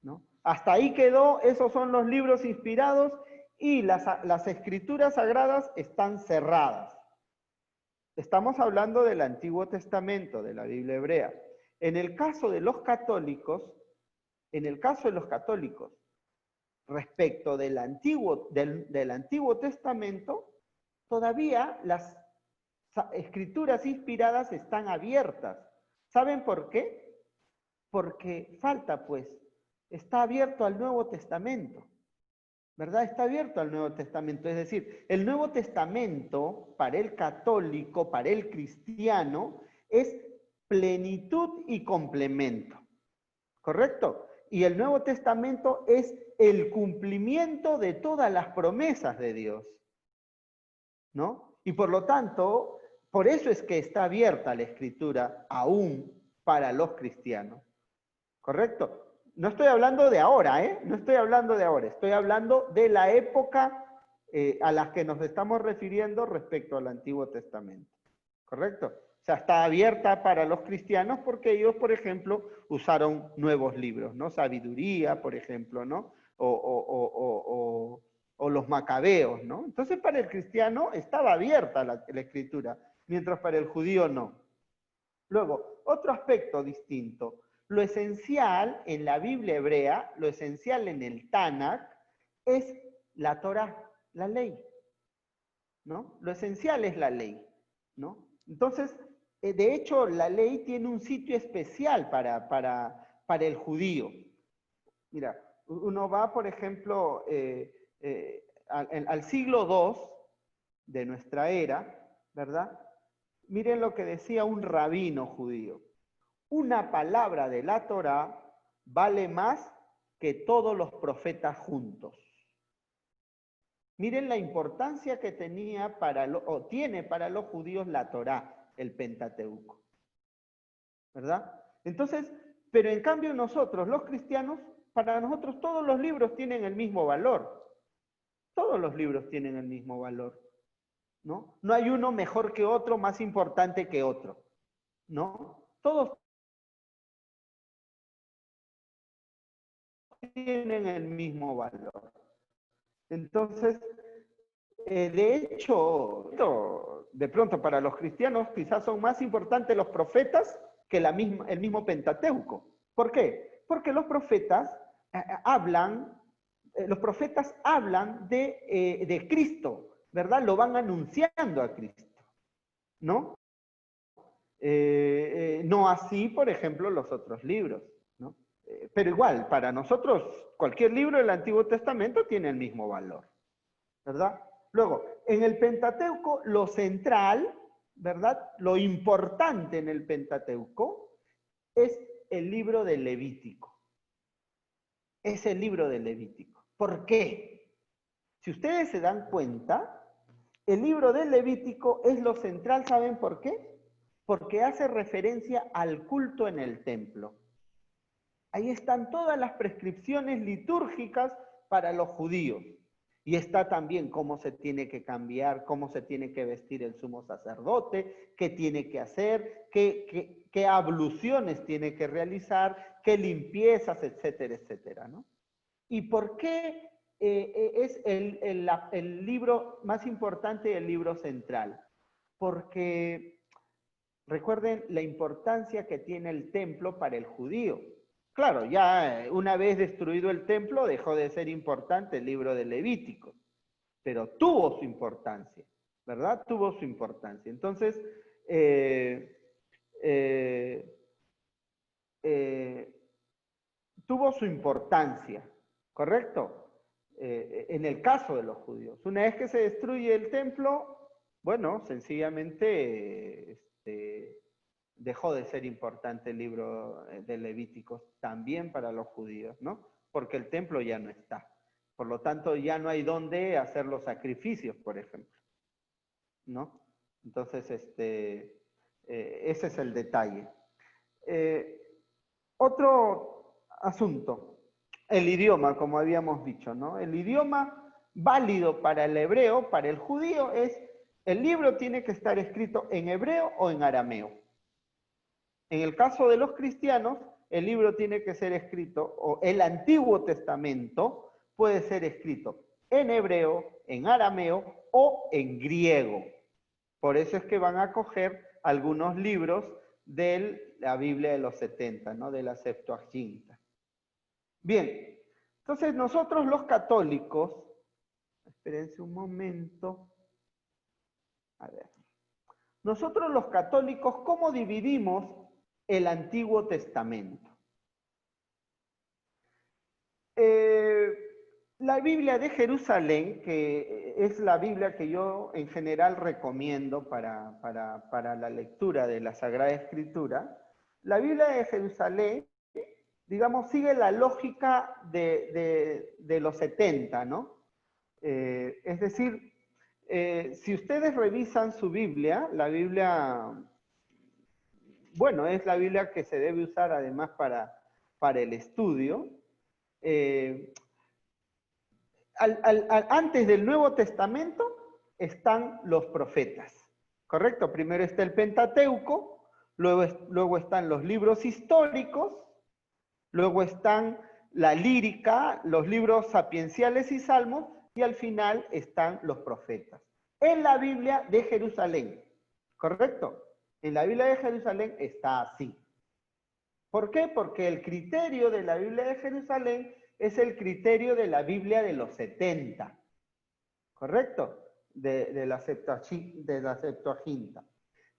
¿no? Hasta ahí quedó, esos son los libros inspirados y las escrituras sagradas están cerradas. Estamos hablando del Antiguo Testamento, de la Biblia hebrea. En el caso de los católicos, respecto del Antiguo Testamento, todavía las escrituras inspiradas están abiertas. ¿Saben por qué? Porque falta, pues, está abierto al Nuevo Testamento, ¿verdad? Está abierto al Nuevo Testamento. Es decir, el Nuevo Testamento para el católico, para el cristiano, es plenitud y complemento, ¿correcto? Y el Nuevo Testamento es el cumplimiento de todas las promesas de Dios, ¿no? Y por lo tanto, por eso es que está abierta la Escritura aún para los cristianos, ¿correcto? No estoy hablando de ahora, ¿eh? No estoy hablando de ahora, estoy hablando de la época a la que nos estamos refiriendo respecto al Antiguo Testamento, ¿correcto? O sea, está abierta para los cristianos porque ellos, por ejemplo, usaron nuevos libros, ¿no? Sabiduría, por ejemplo, ¿no? O los macabeos, ¿no? Entonces, para el cristiano estaba abierta la escritura, mientras para el judío no. Luego, otro aspecto distinto. Lo esencial en la Biblia hebrea, lo esencial en el Tanakh, es la Torá, la ley, ¿no? Lo esencial es la ley, ¿no? Entonces, de hecho, la ley tiene un sitio especial para el judío. Mira, uno va, por ejemplo, al siglo II de nuestra era, ¿verdad? Miren lo que decía un rabino judío. Una palabra de la Torá vale más que todos los profetas juntos. Miren la importancia que tenía o tiene para los judíos la Torá, el Pentateuco. ¿Verdad? Entonces, pero en cambio nosotros, los cristianos, para nosotros todos los libros tienen el mismo valor. Todos los libros tienen el mismo valor, ¿no? No hay uno mejor que otro, más importante que otro, ¿no? Todos tienen el mismo valor. Entonces, de hecho, de pronto para los cristianos quizás son más importantes los profetas que el mismo Pentateuco. ¿Por qué? Porque los profetas hablan de Cristo, ¿verdad? Lo van anunciando a Cristo, ¿no? No así, por ejemplo, los otros libros, ¿no? Pero igual, para nosotros, cualquier libro del Antiguo Testamento tiene el mismo valor, ¿verdad? Luego, en el Pentateuco, lo central, ¿verdad? Lo importante en el Pentateuco es el libro del Levítico. Es el libro del Levítico. ¿Por qué? Si ustedes se dan cuenta, el libro del Levítico es lo central, ¿saben por qué? Porque hace referencia al culto en el templo. Ahí están todas las prescripciones litúrgicas para los judíos. Y está también cómo se tiene que cambiar, cómo se tiene que vestir el sumo sacerdote, qué tiene que hacer, qué abluciones tiene que realizar, qué limpiezas, etcétera, etcétera, ¿no? ¿Y por qué es el libro más importante y el libro central? Porque recuerden la importancia que tiene el templo para el judío. Claro, ya una vez destruido el templo dejó de ser importante el libro de Levítico, pero tuvo su importancia, ¿verdad? Tuvo su importancia. Entonces, tuvo su importancia, ¿correcto? En el caso de los judíos. Una vez que se destruye el templo, bueno, sencillamente dejó de ser importante el libro de Levíticos también para los judíos, ¿no? Porque el templo ya no está. Por lo tanto, ya no hay dónde hacer los sacrificios, por ejemplo, ¿no? Entonces, ese es el detalle. Otro asunto, el idioma, como habíamos dicho, ¿no? El idioma válido para el hebreo, para el judío, es el libro tiene que estar escrito en hebreo o en arameo. En el caso de los cristianos, el libro tiene que ser escrito, o el Antiguo Testamento puede ser escrito en hebreo, en arameo o en griego. Por eso es que van a coger algunos libros de la Biblia de los 70, ¿no? De la Septuaginta. Bien, entonces nosotros los católicos, espérense un momento, a ver, nosotros los católicos, ¿cómo dividimos el Antiguo Testamento? La Biblia de Jerusalén, que es la Biblia que yo en general recomiendo para la lectura de la Sagrada Escritura, la Biblia de Jerusalén, digamos, sigue la lógica de los 70, ¿no? Es decir, si ustedes revisan su Biblia, la Biblia, bueno, es la Biblia que se debe usar además para el estudio. Antes del Nuevo Testamento están los profetas, ¿correcto? Primero está el Pentateuco, luego están los libros históricos, luego están la lírica, los libros sapienciales y salmos, y al final están los profetas. En la Biblia de Jerusalén, ¿correcto? En la Biblia de Jerusalén está así. ¿Por qué? Porque el criterio de la Biblia de Jerusalén es el criterio de la Biblia de los 70, ¿correcto? De la Septuaginta.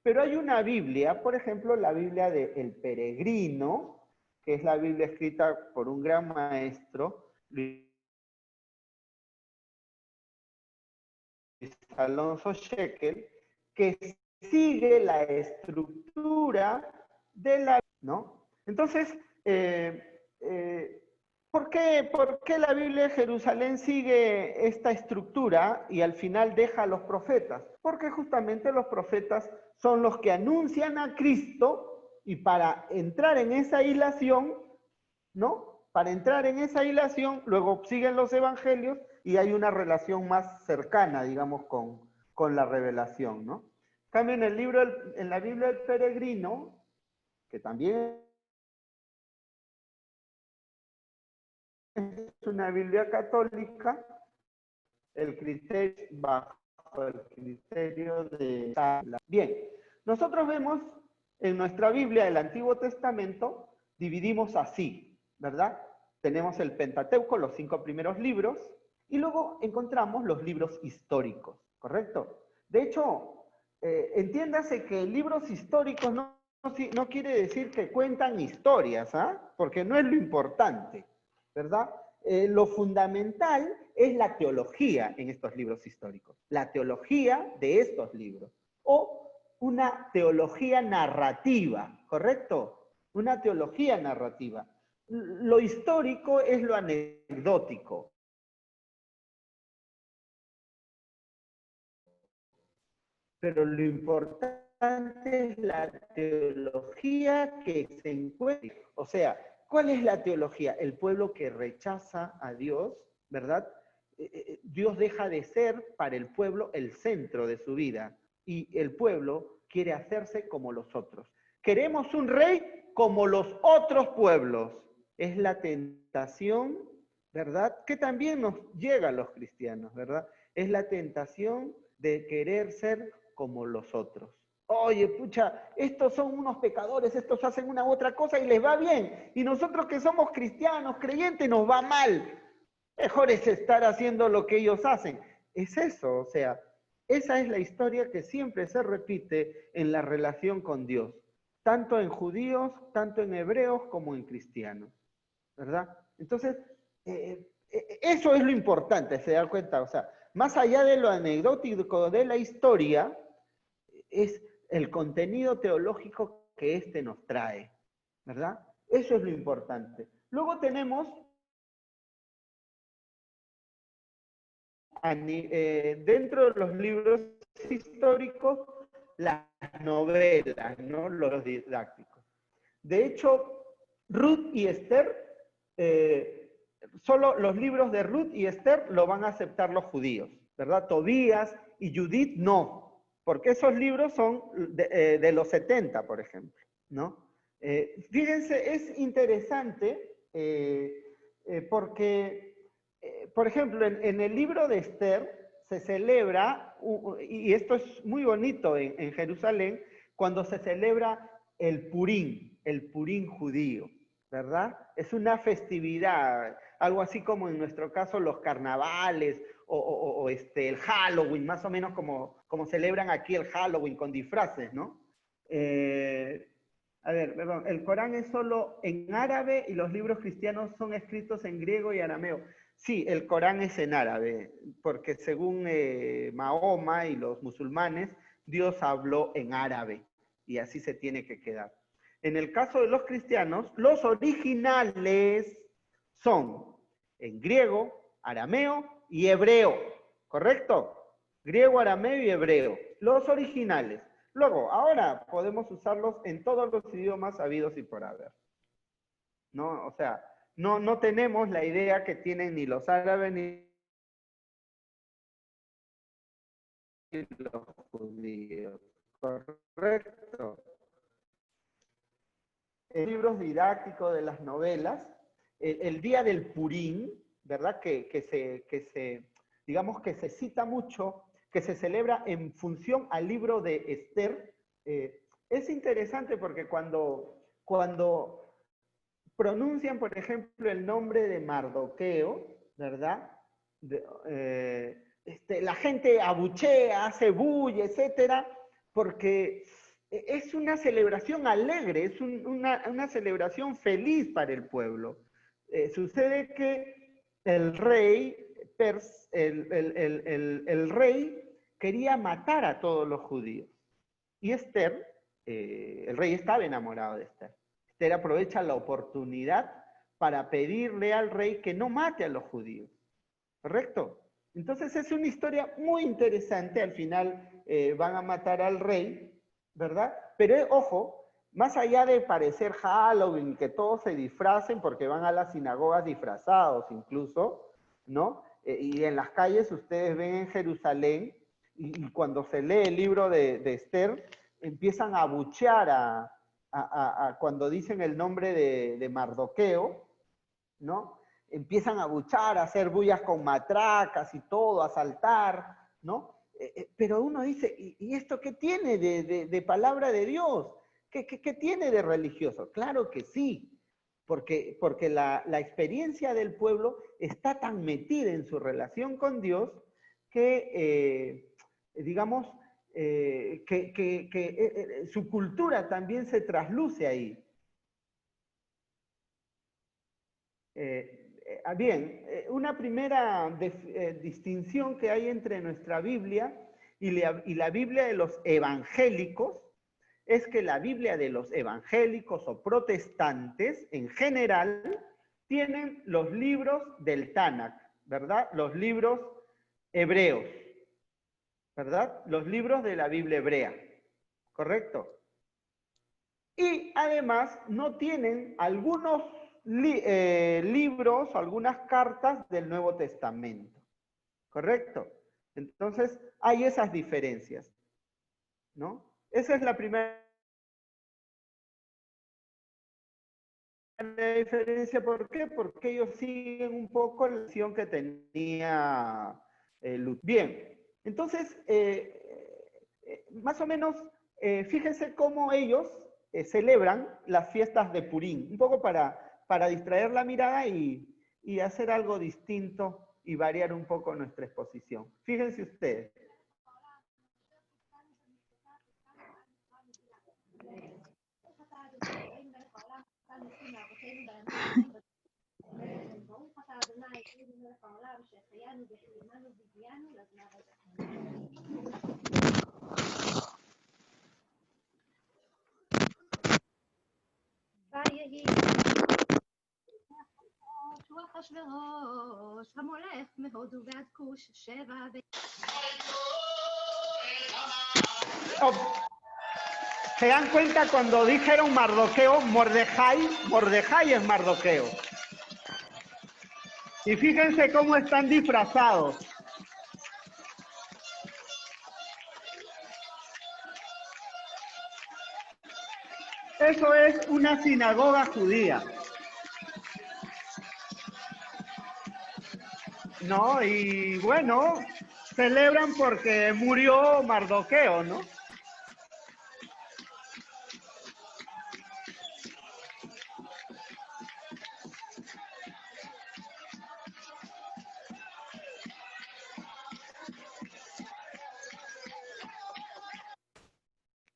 Pero hay una Biblia, por ejemplo, la Biblia de El Peregrino, que es la Biblia escrita por un gran maestro, Luis Alonso Shekel, que sigue la estructura de la, ¿no? Entonces, ¿Por qué la Biblia de Jerusalén sigue esta estructura y al final deja a los profetas? Porque justamente los profetas son los que anuncian a Cristo y para entrar en esa hilación, ¿no? Para entrar en esa hilación, luego siguen los evangelios y hay una relación más cercana, digamos, con la revelación, ¿no? En cambio, en la Biblia del Peregrino, que también es una Biblia católica, el criterio bajo el criterio de... Bien, nosotros vemos en nuestra Biblia el Antiguo Testamento, dividimos así, ¿verdad? Tenemos el Pentateuco, los 5 primeros libros, y luego encontramos los libros históricos, ¿correcto? De hecho, entiéndase que libros históricos no quiere decir que cuentan historias, ¿ah? Porque no es lo importante, ¿verdad? Lo fundamental es la teología en estos libros históricos, la teología de estos libros, o una teología narrativa, ¿correcto? Una teología narrativa. Lo histórico es lo anecdótico. Pero lo importante es la teología que se encuentra. O sea, ¿cuál es la teología? El pueblo que rechaza a Dios, ¿verdad? Dios deja de ser para el pueblo el centro de su vida y el pueblo quiere hacerse como los otros. Queremos un rey como los otros pueblos. Es la tentación, ¿verdad? Que también nos llega a los cristianos, ¿verdad? Es la tentación de querer ser como los otros. Oye, pucha, estos son unos pecadores, estos hacen una u otra cosa y les va bien. Y nosotros que somos cristianos, creyentes, nos va mal. Mejor es estar haciendo lo que ellos hacen. Es eso, o sea, esa es la historia que siempre se repite en la relación con Dios, tanto en judíos, tanto en hebreos como en cristianos, ¿verdad? Entonces, eso es lo importante, se da cuenta, o sea, más allá de lo anecdótico de la historia, es el contenido teológico que éste nos trae, ¿verdad? Eso es lo importante. Luego tenemos, dentro de los libros históricos, las novelas, ¿no? Los didácticos. De hecho, Ruth y Esther, solo los libros de Ruth y Esther lo van a aceptar los judíos, ¿verdad? Tobías y Judith no, porque esos libros son de los 70, por ejemplo, ¿no? Fíjense, es interesante porque, por ejemplo, en el libro de Esther se celebra, y esto es muy bonito en Jerusalén, cuando se celebra el Purín judío, ¿verdad? Es una festividad, algo así como en nuestro caso los carnavales o el Halloween, más o menos como celebran aquí el Halloween con disfraces, ¿no? A ver, perdón, el Corán es solo en árabe y los libros cristianos son escritos en griego y arameo. Sí, el Corán es en árabe, porque según Mahoma y los musulmanes, Dios habló en árabe y así se tiene que quedar. En el caso de los cristianos, los originales son en griego, arameo y hebreo, ¿correcto? Griego, arameo y hebreo, los originales. Luego, ahora podemos usarlos en todos los idiomas habidos y por haber. ¿No? O sea, no tenemos la idea que tienen ni los árabes ni los judíos, ¿correcto? Libros didácticos de las novelas, el día del Purín, ¿verdad? Digamos que se cita mucho, que se celebra en función al libro de Esther. Es interesante porque cuando pronuncian, por ejemplo, el nombre de Mardoqueo, ¿verdad? La gente abuchea, hace bulla, etcétera, porque es una celebración alegre, es una celebración feliz para el pueblo. Sucede que el rey, el rey quería matar a todos los judíos. Y Esther, el rey estaba enamorado de Esther. Esther aprovecha la oportunidad para pedirle al rey que no mate a los judíos. ¿Correcto? Entonces es una historia muy interesante. Al final van a matar al rey, ¿verdad? Pero ojo, más allá de parecer Halloween, que todos se disfracen porque van a las sinagogas disfrazados incluso, ¿no? Y en las calles ustedes ven en Jerusalén, y cuando se lee el libro de Esther, empiezan a abuchear cuando dicen el nombre de Mardoqueo, ¿no? Empiezan a abuchar, a hacer bullas con matracas y todo, a saltar, ¿no? Pero uno dice, ¿y esto qué tiene de palabra de Dios? ¿Qué tiene de religioso? Claro que sí, porque la experiencia del pueblo está tan metida en su relación con Dios que, digamos, su cultura también se trasluce ahí. Bien, una primera distinción que hay entre nuestra Biblia y la Biblia de los evangélicos es que la Biblia de los evangélicos o protestantes en general tienen los libros del Tanakh, ¿verdad? Los libros hebreos, ¿verdad? Los libros de la Biblia hebrea, ¿correcto? Y además no tienen algunos libros, algunas cartas del Nuevo Testamento. ¿Correcto? Entonces, hay esas diferencias, ¿no? Esa es la primera diferencia. ¿Por qué? Porque ellos siguen un poco la visión que tenía Lutero. Bien, entonces, más o menos, fíjense cómo ellos celebran las fiestas de Purim, un poco para distraer la mirada y hacer algo distinto y variar un poco nuestra exposición. Fíjense ustedes. ¿Se dan cuenta cuando dijeron Mardoqueo? Mordejai es Mardoqueo. Y fíjense cómo están disfrazados. Eso es una sinagoga judía. ¿No? Y bueno, celebran porque murió Mardoqueo, ¿no?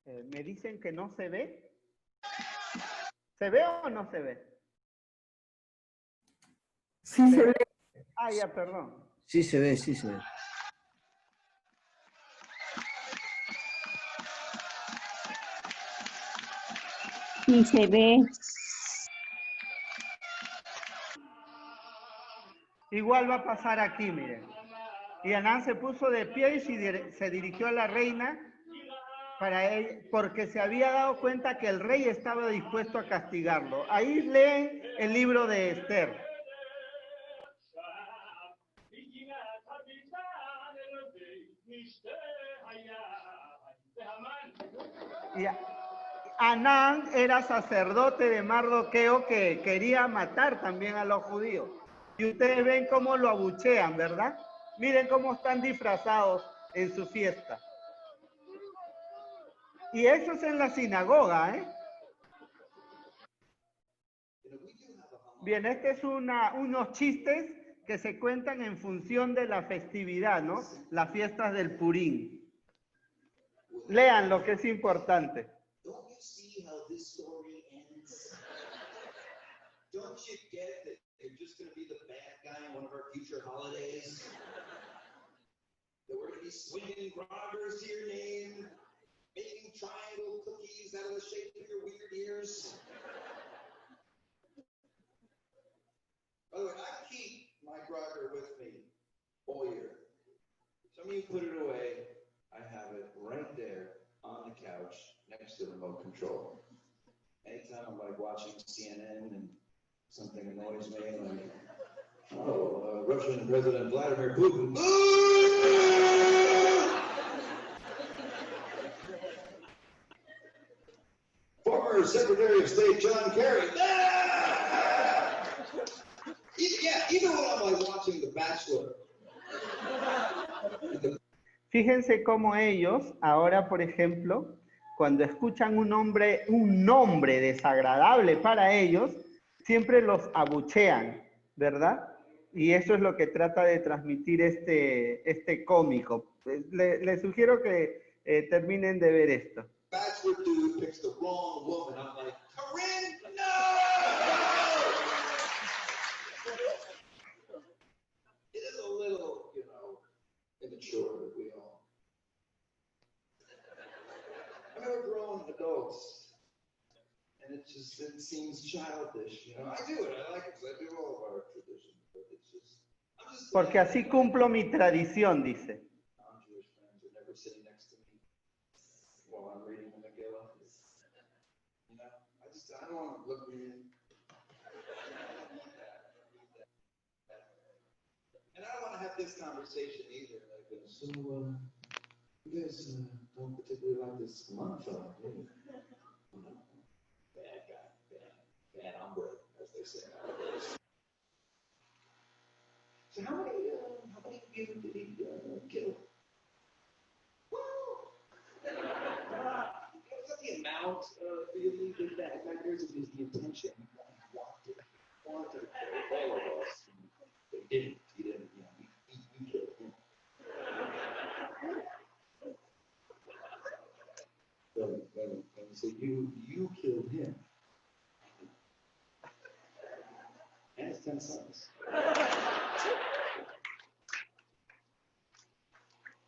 Me dicen que no se ve. ¿Se ve o no se ve? Sí se ve. Ah, ya, perdón. Sí se ve, sí se ve. Sí se ve. Igual va a pasar aquí, miren. Y Anán se puso de pie y se dirigió a la reina porque se había dado cuenta que el rey estaba dispuesto a castigarlo. Ahí leen el libro de Esther. Y Anán era sacerdote de Mardoqueo que quería matar también a los judíos. Y ustedes ven cómo lo abuchean, ¿verdad? Miren cómo están disfrazados en su fiesta. Y eso es en la sinagoga, ¿eh? Bien, este es unos chistes que se cuentan en función de la festividad, ¿no? Las fiestas del Purim. Lean lo que es importante. Don't you get that you're just going to be the bad guy in one of our future holidays? That we're going to be swinging robbers to your name, making triangle cookies out of the shape of your weird ears. By the way, I keep my Grogger with me all year. Some of you put it away. I have it right there on the couch next to the remote control. Anytime I'm like watching CNN and something annoys me, like, Russian President Vladimir Putin. Former Secretary of State John Kerry. Yeah, even when I'm like watching The Bachelor. Fíjense cómo ellos, ahora por ejemplo, cuando escuchan un nombre desagradable para ellos, siempre los abuchean, ¿verdad? Y eso es lo que trata de transmitir este cómico. Les sugiero que terminen de ver esto. Bachelor dude picks the wrong woman. I'm like, Corinne, no! It is a little, immature, we all. I mean, we're grown adults, and it seems childish, I do it, I like it, because I do all of our traditions, but it's just, I'm just. Porque así cumplo mi tradición, dice. Non-Jewish friends are never sitting next to me while I'm reading the Megillah. I don't want to look weird. And I don't want to have this conversation either. Like, so, you guys don't particularly like this month, do you? Bad guy, bad hombre, as they say nowadays. So how many of you did he kill? It's not the amount really the bad factors, it is the intention. Wanted all of us. They didn't. He didn't. You killed him. When you say you killed him, and his 10 sons.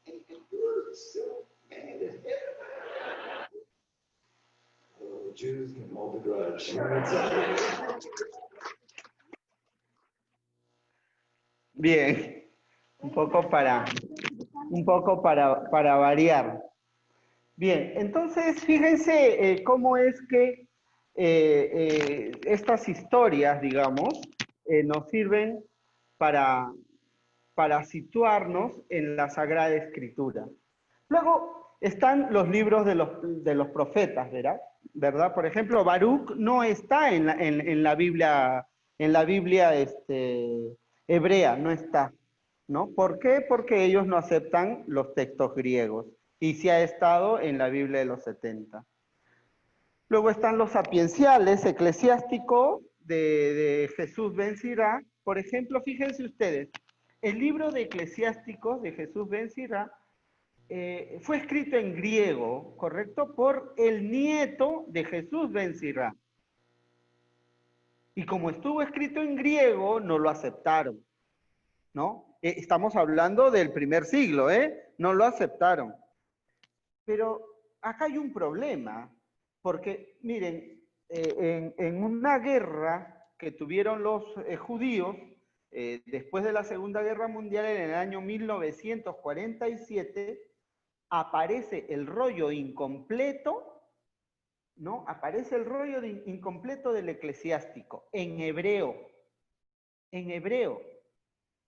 And you're still mad at him. Jews can hold a grudge. Bien, un poco para variar. Bien, entonces fíjense cómo es que estas historias, digamos, nos sirven para situarnos en la Sagrada Escritura. Luego están los libros de los profetas, ¿verdad? Por ejemplo, Baruch no está en la Biblia hebrea, no está, ¿no? ¿Por qué? Porque ellos no aceptan los textos griegos y sí ha estado en la Biblia de los 70. Luego están los sapienciales eclesiásticos de Jesús ben Sirá. Por ejemplo, fíjense ustedes, el libro de Eclesiásticos de Jesús ben Sirá fue escrito en griego, ¿correcto? Por el nieto de Jesús ben Sirá. Y como estuvo escrito en griego, no lo aceptaron, ¿no? Estamos hablando del primer siglo, no lo aceptaron. Pero acá hay un problema, porque miren, en una guerra que tuvieron los judíos, después de la Segunda Guerra Mundial, en el año 1947, aparece el rollo incompleto, ¿no? Aparece el rollo incompleto del eclesiástico, en hebreo. En hebreo.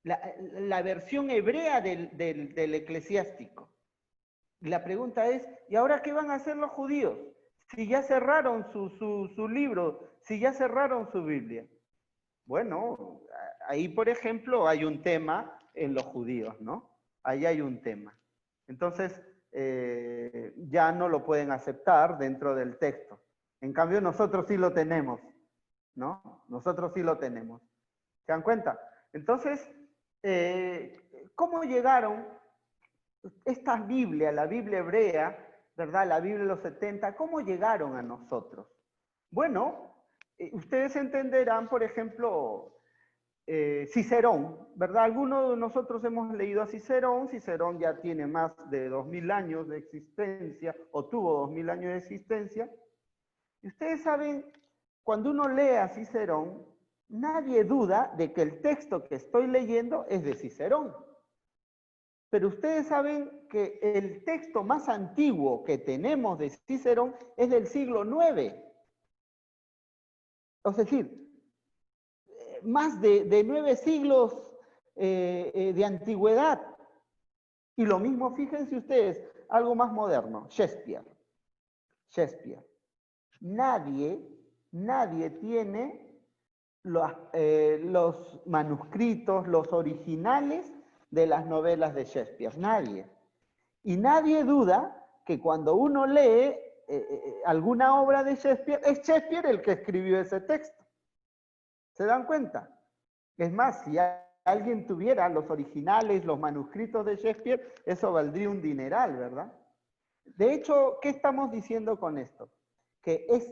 La versión hebrea del eclesiástico. La pregunta es, ¿y ahora qué van a hacer los judíos? Si ya cerraron su libro, si ya cerraron su Biblia. Bueno, ahí por ejemplo hay un tema en los judíos, ¿no? Ahí hay un tema. Entonces, ya no lo pueden aceptar dentro del texto. En cambio, nosotros sí lo tenemos, ¿no? Nosotros sí lo tenemos. ¿Se dan cuenta? Entonces, ¿cómo llegaron estas Biblias, la Biblia hebrea, ¿verdad? La Biblia de los 70, ¿cómo llegaron a nosotros? Bueno, ustedes entenderán, por ejemplo, Cicerón, ¿verdad? Algunos de nosotros hemos leído a Cicerón. Cicerón ya tiene más de 2000 años de existencia, o tuvo 2000 años de existencia. Y ustedes saben, cuando uno lee a Cicerón, nadie duda de que el texto que estoy leyendo es de Cicerón. Pero ustedes saben que el texto más antiguo que tenemos de Cicerón es del siglo IX. Es decir, más de 9 siglos de antigüedad. Y lo mismo, fíjense ustedes, algo más moderno, Shakespeare. Nadie tiene los manuscritos, los originales de las novelas de Shakespeare, nadie. Y nadie duda que cuando uno lee alguna obra de Shakespeare, es Shakespeare el que escribió ese texto. ¿Se dan cuenta? Es más, si alguien tuviera los originales, los manuscritos de Shakespeare, eso valdría un dineral, ¿verdad? De hecho, ¿qué estamos diciendo con esto? Que es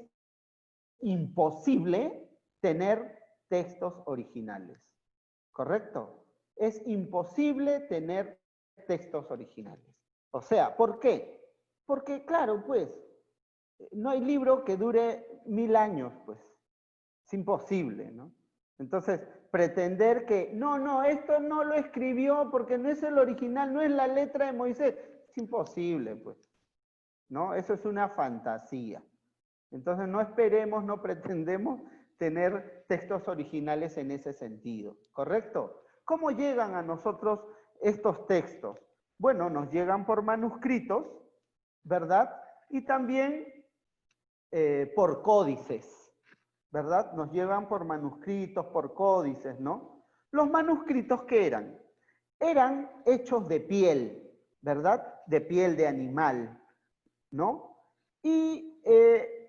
imposible tener textos originales, ¿correcto? Es imposible tener textos originales. O sea, ¿por qué? Porque, claro, pues, no hay libro que dure 1000 años, pues. Es imposible, ¿no? Entonces, pretender que, no, esto no lo escribió porque no es el original, no es la letra de Moisés, es imposible, pues. ¿No? Eso es una fantasía. Entonces, no esperemos, no pretendemos tener textos originales en ese sentido, ¿correcto? ¿Cómo llegan a nosotros estos textos? Bueno, nos llegan por manuscritos, ¿verdad? Y también por códices, ¿verdad? Nos llegan por manuscritos, por códices, ¿no? Los manuscritos, ¿qué eran? Eran hechos de piel, ¿verdad? De piel de animal, ¿no? Y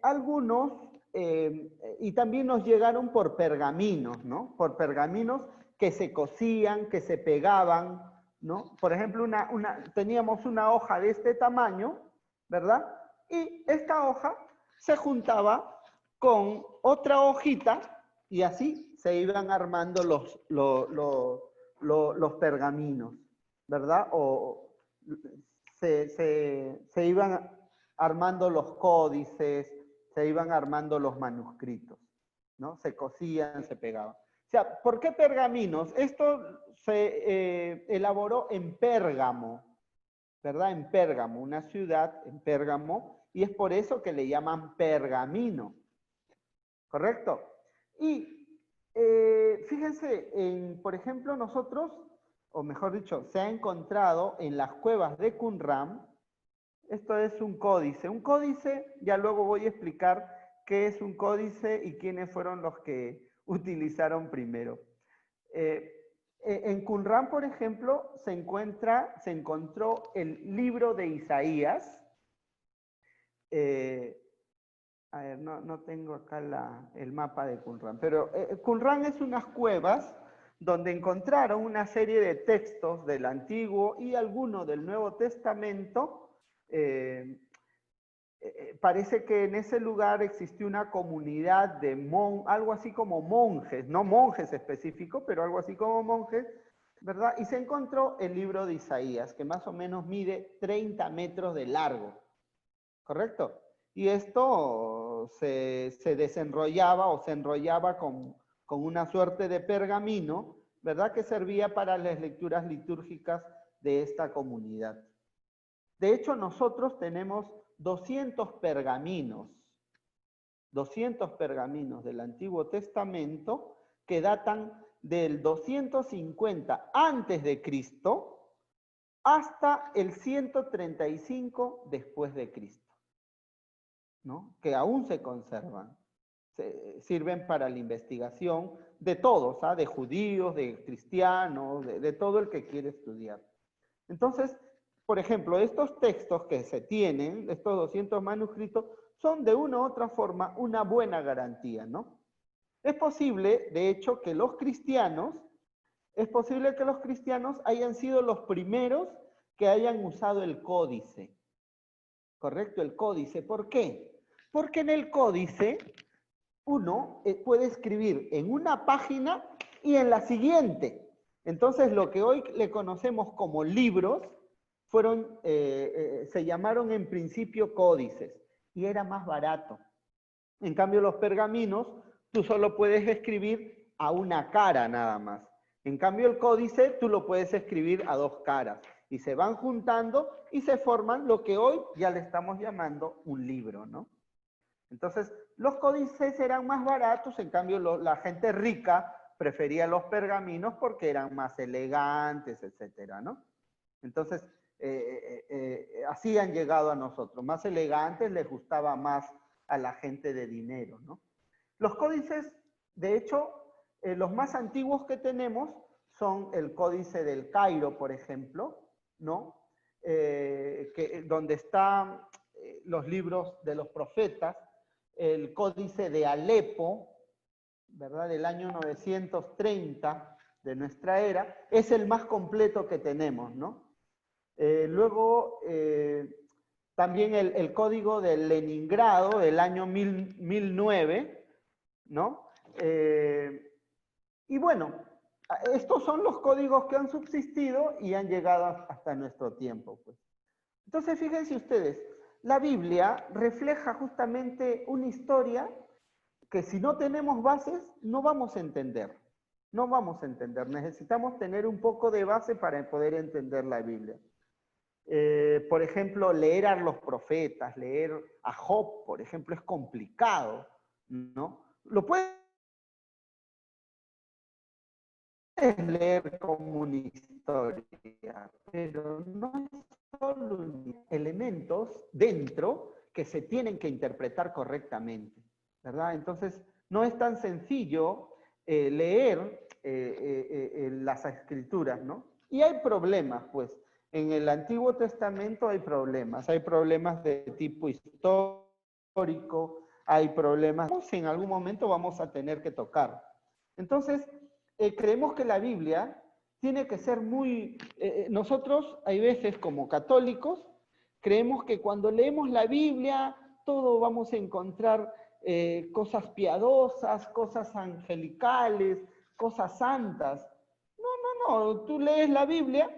algunos, y también nos llegaron por pergaminos, ¿no? Por pergaminos que se cosían, que se pegaban, ¿no? Por ejemplo, teníamos una hoja de este tamaño, ¿verdad? Y esta hoja se juntaba con otra hojita y así se iban armando los pergaminos, ¿verdad? O se iban armando los códices, se iban armando los manuscritos, ¿no? Se cosían, se pegaban. O sea, ¿por qué pergaminos? Esto se elaboró en Pérgamo, ¿verdad? En Pérgamo, una ciudad en Pérgamo, y es por eso que le llaman pergamino, ¿correcto? Y fíjense, por ejemplo, nosotros, o mejor dicho, se ha encontrado en las cuevas de Qumran. Esto es un códice. Un códice, ya luego voy a explicar qué es un códice y quiénes fueron los que utilizaron primero. En Qumran, por ejemplo, se encontró el libro de Isaías. A ver, no tengo acá el mapa de Qumran, pero Qumran es unas cuevas donde encontraron una serie de textos del Antiguo y algunos del Nuevo Testamento. Parece que en ese lugar existió una comunidad de algo así como monjes, no monjes específicos, pero algo así como monjes, ¿verdad? Y se encontró el libro de Isaías, que más o menos mide 30 metros de largo, ¿correcto? Y esto se desenrollaba o se enrollaba con una suerte de pergamino, ¿verdad? Que servía para las lecturas litúrgicas de esta comunidad. De hecho, nosotros tenemos 200 pergaminos del Antiguo Testamento que datan del 250 antes de Cristo hasta el 135 después de Cristo, ¿no? Que aún se conservan. Sirven para la investigación de todos, ¿ah? De judíos, de cristianos, de todo el que quiere estudiar. Entonces, por ejemplo, estos textos que se tienen, estos 200 manuscritos, son de una u otra forma una buena garantía, ¿no? Es posible, de hecho, que los cristianos hayan sido los primeros que hayan usado el códice, ¿correcto? El códice, ¿por qué? Porque en el códice uno puede escribir en una página y en la siguiente. Entonces, lo que hoy le conocemos como libros, se llamaron en principio códices y era más barato. En cambio, los pergaminos, tú solo puedes escribir a una cara nada más. En cambio, el códice tú lo puedes escribir a 2 caras y se van juntando y se forman lo que hoy ya le estamos llamando un libro, ¿no? Entonces, los códices eran más baratos, en cambio la gente rica prefería los pergaminos porque eran más elegantes, etcétera, ¿no? Entonces, así han llegado a nosotros. Más elegantes, les gustaba más a la gente de dinero, ¿no? Los códices, de hecho, los más antiguos que tenemos son el Códice del Cairo, por ejemplo, ¿no? Donde están los libros de los profetas, el Códice de Alepo, ¿verdad? Del año 930 de nuestra era, es el más completo que tenemos, ¿no? Luego, también el Código de Leningrado del año 1009, ¿no? Y bueno, estos son los códigos que han subsistido y han llegado hasta nuestro tiempo, pues. Entonces, fíjense ustedes, la Biblia refleja justamente una historia que si no tenemos bases, no vamos a entender. No vamos a entender. Necesitamos tener un poco de base para poder entender la Biblia. Por ejemplo, leer a los profetas, leer a Job, por ejemplo, es complicado, ¿no? Lo puedes leer como una historia, pero no es solo elementos dentro que se tienen que interpretar correctamente, ¿verdad? Entonces, no es tan sencillo leer las escrituras, ¿no? Y hay problemas, pues. En el Antiguo Testamento hay problemas de tipo histórico, hay problemas que en algún momento vamos a tener que tocar. Entonces, creemos que la Biblia tiene que ser muy... nosotros, hay veces como católicos, creemos que cuando leemos la Biblia, todo vamos a encontrar cosas piadosas, cosas angelicales, cosas santas. No, tú lees la Biblia,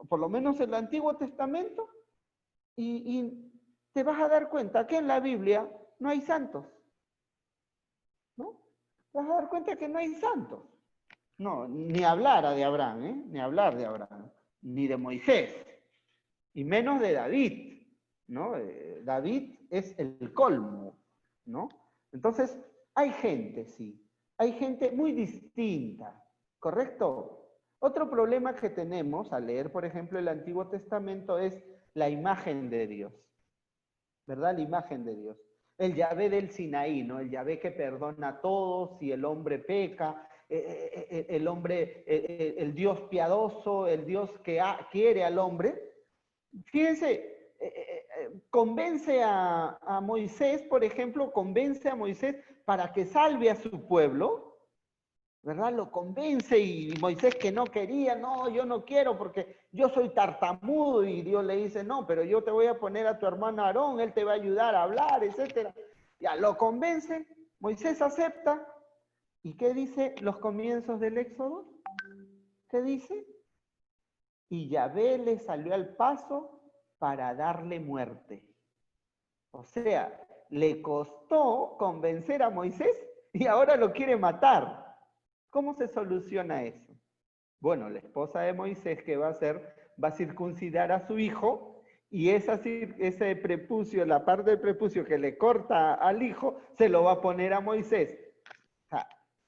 por lo menos el Antiguo Testamento, y te vas a dar cuenta que en la Biblia no hay santos, ¿no? Te vas a dar cuenta que no hay santos. No, ni hablar de Abraham, ¿eh? Ni hablar de Abraham, ni de Moisés, y menos de David, ¿no? David es el colmo, ¿no? Entonces, hay gente, sí, hay gente muy distinta, ¿correcto? Otro problema que tenemos al leer, por ejemplo, el Antiguo Testamento es la imagen de Dios, ¿verdad? La imagen de Dios. El Yahvé del Sinaí, ¿no? El Yahvé que perdona a todos si el hombre peca, el hombre, el Dios piadoso, el Dios que quiere al hombre. Fíjense, convence a Moisés, por ejemplo, convence a Moisés para que salve a su pueblo, ¿verdad? Lo convence y Moisés que no quería, no, yo no quiero porque yo soy tartamudo, y Dios le dice, no, pero yo te voy a poner a tu hermano Aarón, él te va a ayudar a hablar, etc. Ya lo convence, Moisés acepta. ¿Y qué dice los comienzos del Éxodo? ¿Qué dice? Y Yahvé le salió al paso para darle muerte. O sea, le costó convencer a Moisés y ahora lo quiere matar. ¿Cómo se soluciona eso? Bueno, la esposa de Moisés, ¿qué va a hacer? Va a circuncidar a su hijo y ese prepucio, la parte del prepucio que le corta al hijo, se lo va a poner a Moisés.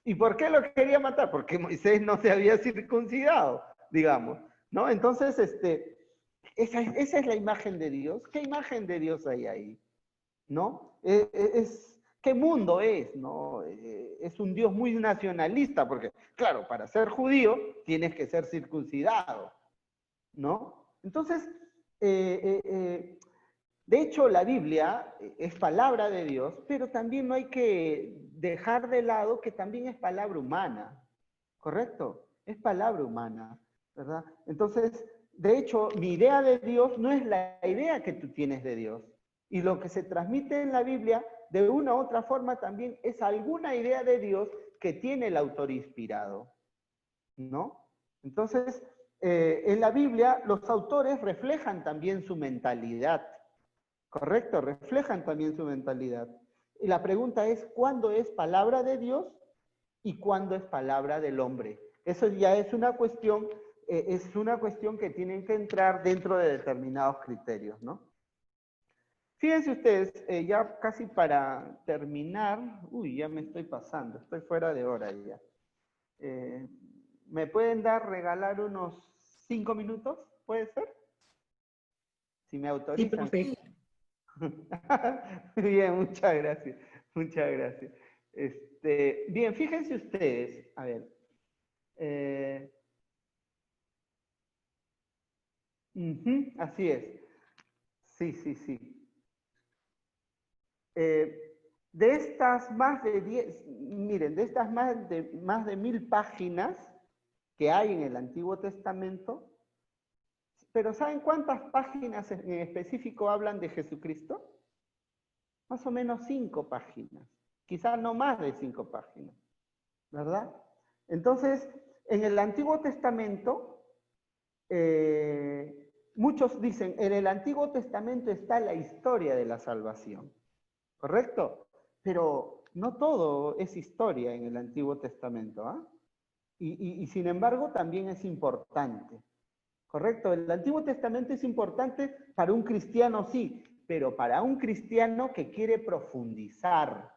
¿Y por qué lo quería matar? Porque Moisés no se había circuncidado, digamos, ¿no? Entonces, esa es la imagen de Dios. ¿Qué imagen de Dios hay ahí? ¿No? ¿Qué mundo es? ¿No? Es un Dios muy nacionalista, porque, claro, para ser judío tienes que ser circuncidado, ¿no? Entonces, de hecho, la Biblia es palabra de Dios, pero también no hay que dejar de lado que también es palabra humana, ¿correcto? Es palabra humana, ¿verdad? Entonces, de hecho, mi idea de Dios no es la idea que tú tienes de Dios. Y lo que se transmite en la Biblia, de una u otra forma, también es alguna idea de Dios que tiene el autor inspirado, ¿no? Entonces, en la Biblia, los autores reflejan también su mentalidad, ¿correcto? Reflejan también su mentalidad. Y la pregunta es, ¿cuándo es palabra de Dios y cuándo es palabra del hombre. Eso ya es una cuestión que tienen que entrar dentro de determinados criterios, ¿no? Fíjense ustedes, ya casi para terminar, ya me estoy pasando, estoy fuera de hora ya. ¿Me pueden regalar unos 5 minutos? ¿Puede ser? Si me Sí, autorizan. profe. Bien, muchas gracias. Muchas gracias. Bien, fíjense ustedes, a ver. Así es. Sí, sí, sí. De estas más de 10, miren, de estas más de 1000 páginas que hay en el Antiguo Testamento, pero ¿saben cuántas páginas en específico hablan de Jesucristo? Más o menos 5 páginas, quizás no más de 5 páginas, ¿verdad? Entonces, en el Antiguo Testamento, muchos dicen, en el Antiguo Testamento está la historia de la salvación, ¿correcto? Pero no todo es historia en el Antiguo Testamento, ¿ah? Y sin embargo también es importante, ¿correcto? El Antiguo Testamento es importante para un cristiano, sí, pero para un cristiano que quiere profundizar,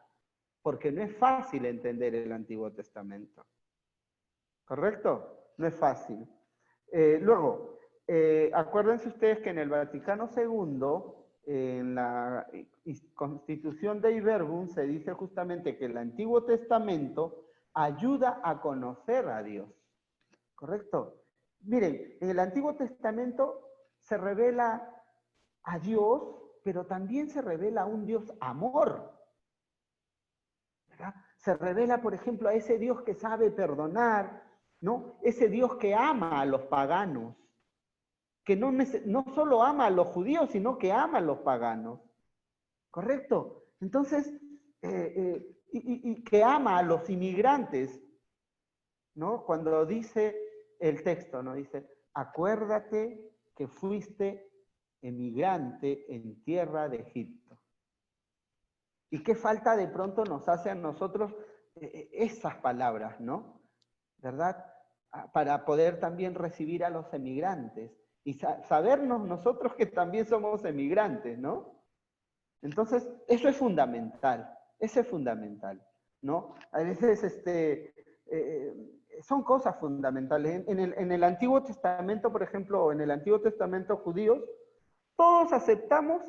porque no es fácil entender el Antiguo Testamento, ¿correcto? No es fácil. Luego, acuérdense ustedes que en el Vaticano II, en la Constitución Dei Verbum, se dice justamente que el Antiguo Testamento ayuda a conocer a Dios, ¿correcto? Miren, en el Antiguo Testamento se revela a Dios, pero también se revela a un Dios amor, ¿verdad? Se revela, por ejemplo, a ese Dios que sabe perdonar, ¿no? Ese Dios que ama a los paganos, que no solo ama a los judíos, sino que ama a los paganos, ¿correcto? Entonces, y que ama a los inmigrantes, ¿no? Cuando dice el texto, ¿no? Dice, acuérdate que fuiste emigrante en tierra de Egipto. Y qué falta de pronto nos hace a nosotros esas palabras, ¿no? ¿Verdad? Para poder también recibir a los emigrantes y sabernos nosotros que también somos emigrantes, ¿no? Entonces, eso es fundamental, ¿no? A veces, son cosas fundamentales. En el Antiguo Testamento, por ejemplo, o en el Antiguo Testamento judío, todos aceptamos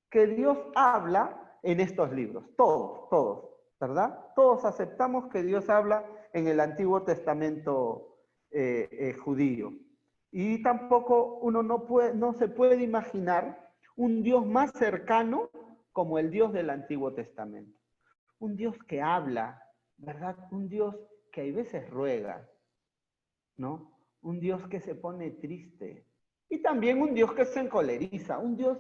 que Dios habla en estos libros, todos, ¿verdad? Todos aceptamos que Dios habla en el Antiguo Testamento judío. Y tampoco uno no se puede imaginar un Dios más cercano como el Dios del Antiguo Testamento. Un Dios que habla, ¿verdad? Un Dios que a veces ruega, ¿no? Un Dios que se pone triste. Y también un Dios que se encoleriza, un Dios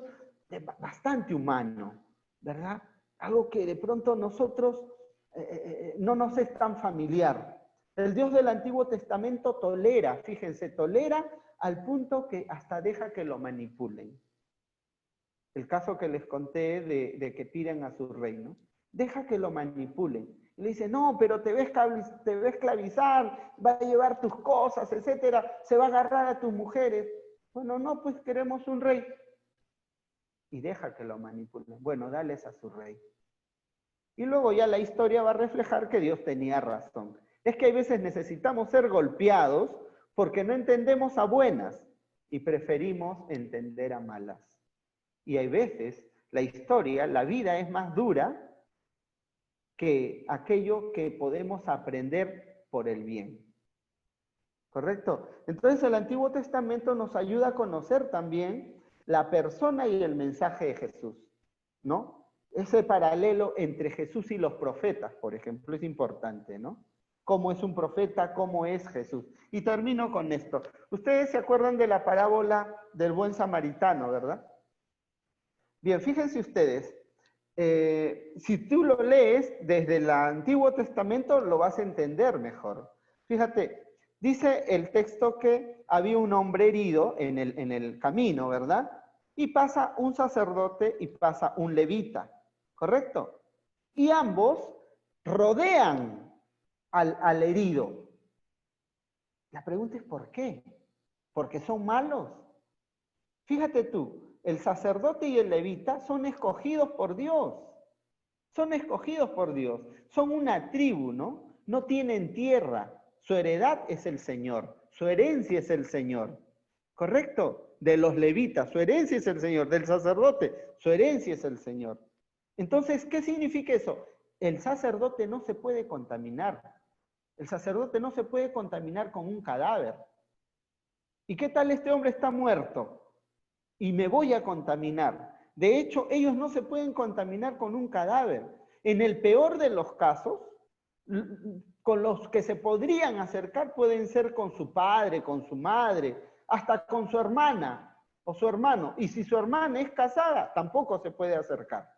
bastante humano, ¿verdad? Algo que de pronto nosotros no nos es tan familiar. El Dios del Antiguo Testamento tolera, fíjense, tolera al punto que hasta deja que lo manipulen. El caso que les conté de que tiran a su reino. Deja que lo manipulen. Y le dice, no, pero te va a esclavizar, va a llevar tus cosas, etcétera, se va a agarrar a tus mujeres. Bueno, no, pues queremos un rey. Y deja que lo manipulen. Bueno, dales a su rey. Y luego ya la historia va a reflejar que Dios tenía razón. Es que hay veces necesitamos ser golpeados porque no entendemos a buenas y preferimos entender a malas. Y hay veces la historia, la vida es más dura que aquello que podemos aprender por el bien. ¿Correcto? Entonces el Antiguo Testamento nos ayuda a conocer también la persona y el mensaje de Jesús, ¿no? Ese paralelo entre Jesús y los profetas, por ejemplo, es importante, ¿no? Cómo es un profeta, cómo es Jesús. Y termino con esto. Ustedes se acuerdan de la parábola del buen samaritano, ¿verdad? Bien, fíjense ustedes, si tú lo lees desde el Antiguo Testamento, lo vas a entender mejor. Fíjate, dice el texto que había un hombre herido en el camino, ¿verdad? Y pasa un sacerdote y pasa un levita, ¿correcto? Y ambos rodean al herido. La pregunta es ¿por qué? ¿Porque son malos? Fíjate tú, el sacerdote y el levita son escogidos por Dios. Son escogidos por Dios. Son una tribu, ¿no? No tienen tierra. Su heredad es el Señor. Su herencia es el Señor. ¿Correcto? De los levitas, su herencia es el Señor. Del sacerdote, su herencia es el Señor. Entonces, ¿qué significa eso? El sacerdote no se puede contaminar. El sacerdote no se puede contaminar con un cadáver. ¿Y qué tal este hombre está muerto? Y me voy a contaminar. De hecho, ellos no se pueden contaminar con un cadáver. En el peor de los casos, con los que se podrían acercar pueden ser con su padre, con su madre, hasta con su hermana o su hermano. Y si su hermana es casada, tampoco se puede acercar,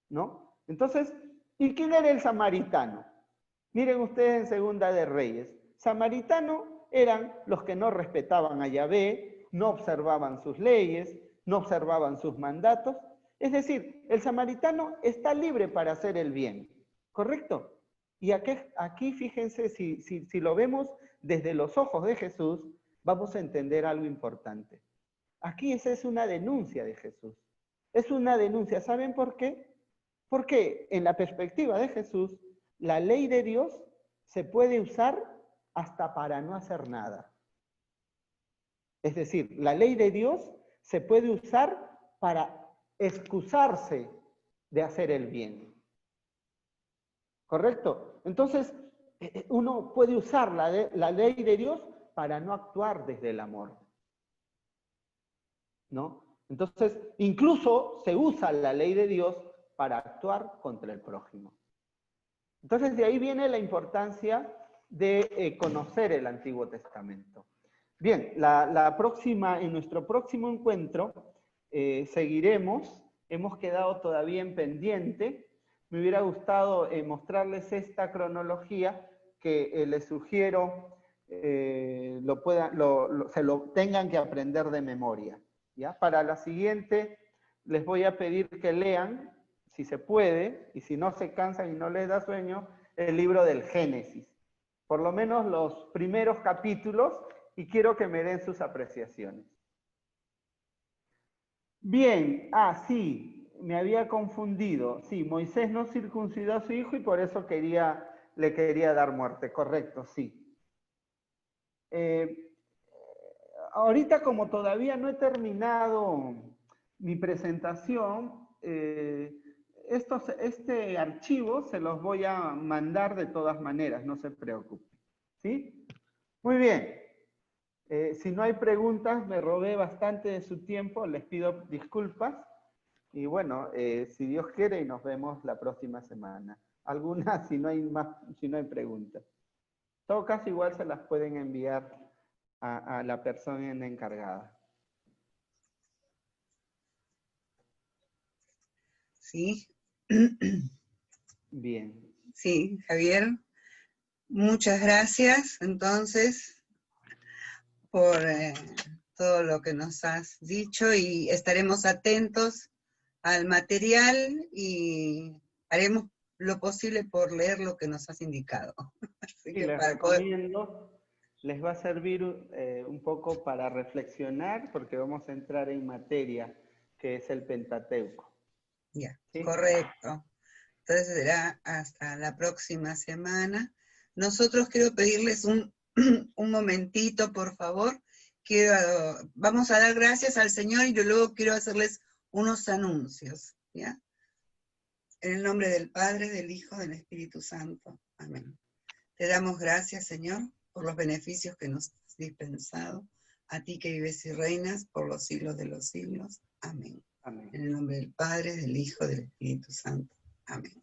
¿no? Entonces, ¿y quién era el samaritano? Miren ustedes en Segunda de Reyes. Samaritano eran los que no respetaban a Yahvé, no observaban sus leyes, no observaban sus mandatos. Es decir, el samaritano está libre para hacer el bien, ¿correcto? Y aquí fíjense, si lo vemos desde los ojos de Jesús, vamos a entender algo importante. Aquí esa es una denuncia de Jesús. Es una denuncia, ¿saben por qué? Porque en la perspectiva de Jesús, la ley de Dios se puede usar hasta para no hacer nada. Es decir, la ley de Dios se puede usar para excusarse de hacer el bien. ¿Correcto? Entonces, uno puede usar la ley de Dios para no actuar desde el amor, ¿no? Entonces, incluso se usa la ley de Dios para actuar contra el prójimo. Entonces, de ahí viene la importancia de conocer el Antiguo Testamento. Bien, en nuestro próximo encuentro seguiremos. Hemos quedado todavía en pendiente. Me hubiera gustado mostrarles esta cronología que les sugiero se lo tengan que aprender de memoria, ¿ya? Para la siguiente les voy a pedir que lean, si se puede, y si no se cansan y no les da sueño, el libro del Génesis. Por lo menos los primeros capítulos, y quiero que me den sus apreciaciones. Bien, sí, me había confundido. Sí, Moisés no circuncidó a su hijo y por eso le quería dar muerte. Correcto, sí. Ahorita, como todavía no he terminado mi presentación, este archivo se los voy a mandar de todas maneras, no se preocupen. ¿Sí? Muy bien. Si no hay preguntas, me robé bastante de su tiempo, les pido disculpas. Y bueno, si Dios quiere, y nos vemos la próxima semana. Algunas, si no hay preguntas. En todo caso, igual se las pueden enviar a la persona encargada. Sí. Bien. Sí, Javier. Muchas gracias, entonces, por todo lo que nos has dicho y estaremos atentos al material y haremos lo posible por leer lo que nos has indicado. Así que les recomiendo, les va a servir un poco para reflexionar porque vamos a entrar en materia, que es el Pentateuco. Ya, ¿Sí? correcto. Entonces será hasta la próxima semana. Nosotros quiero pedirles un momentito, por favor. Vamos a dar gracias al Señor y yo luego quiero hacerles unos anuncios, ¿ya? En el nombre del Padre, del Hijo, del Espíritu Santo. Amén. Te damos gracias, Señor, por los beneficios que nos has dispensado. A ti que vives y reinas por los siglos de los siglos. Amén. Amén. En el nombre del Padre, del Hijo, del Espíritu Santo. Amén.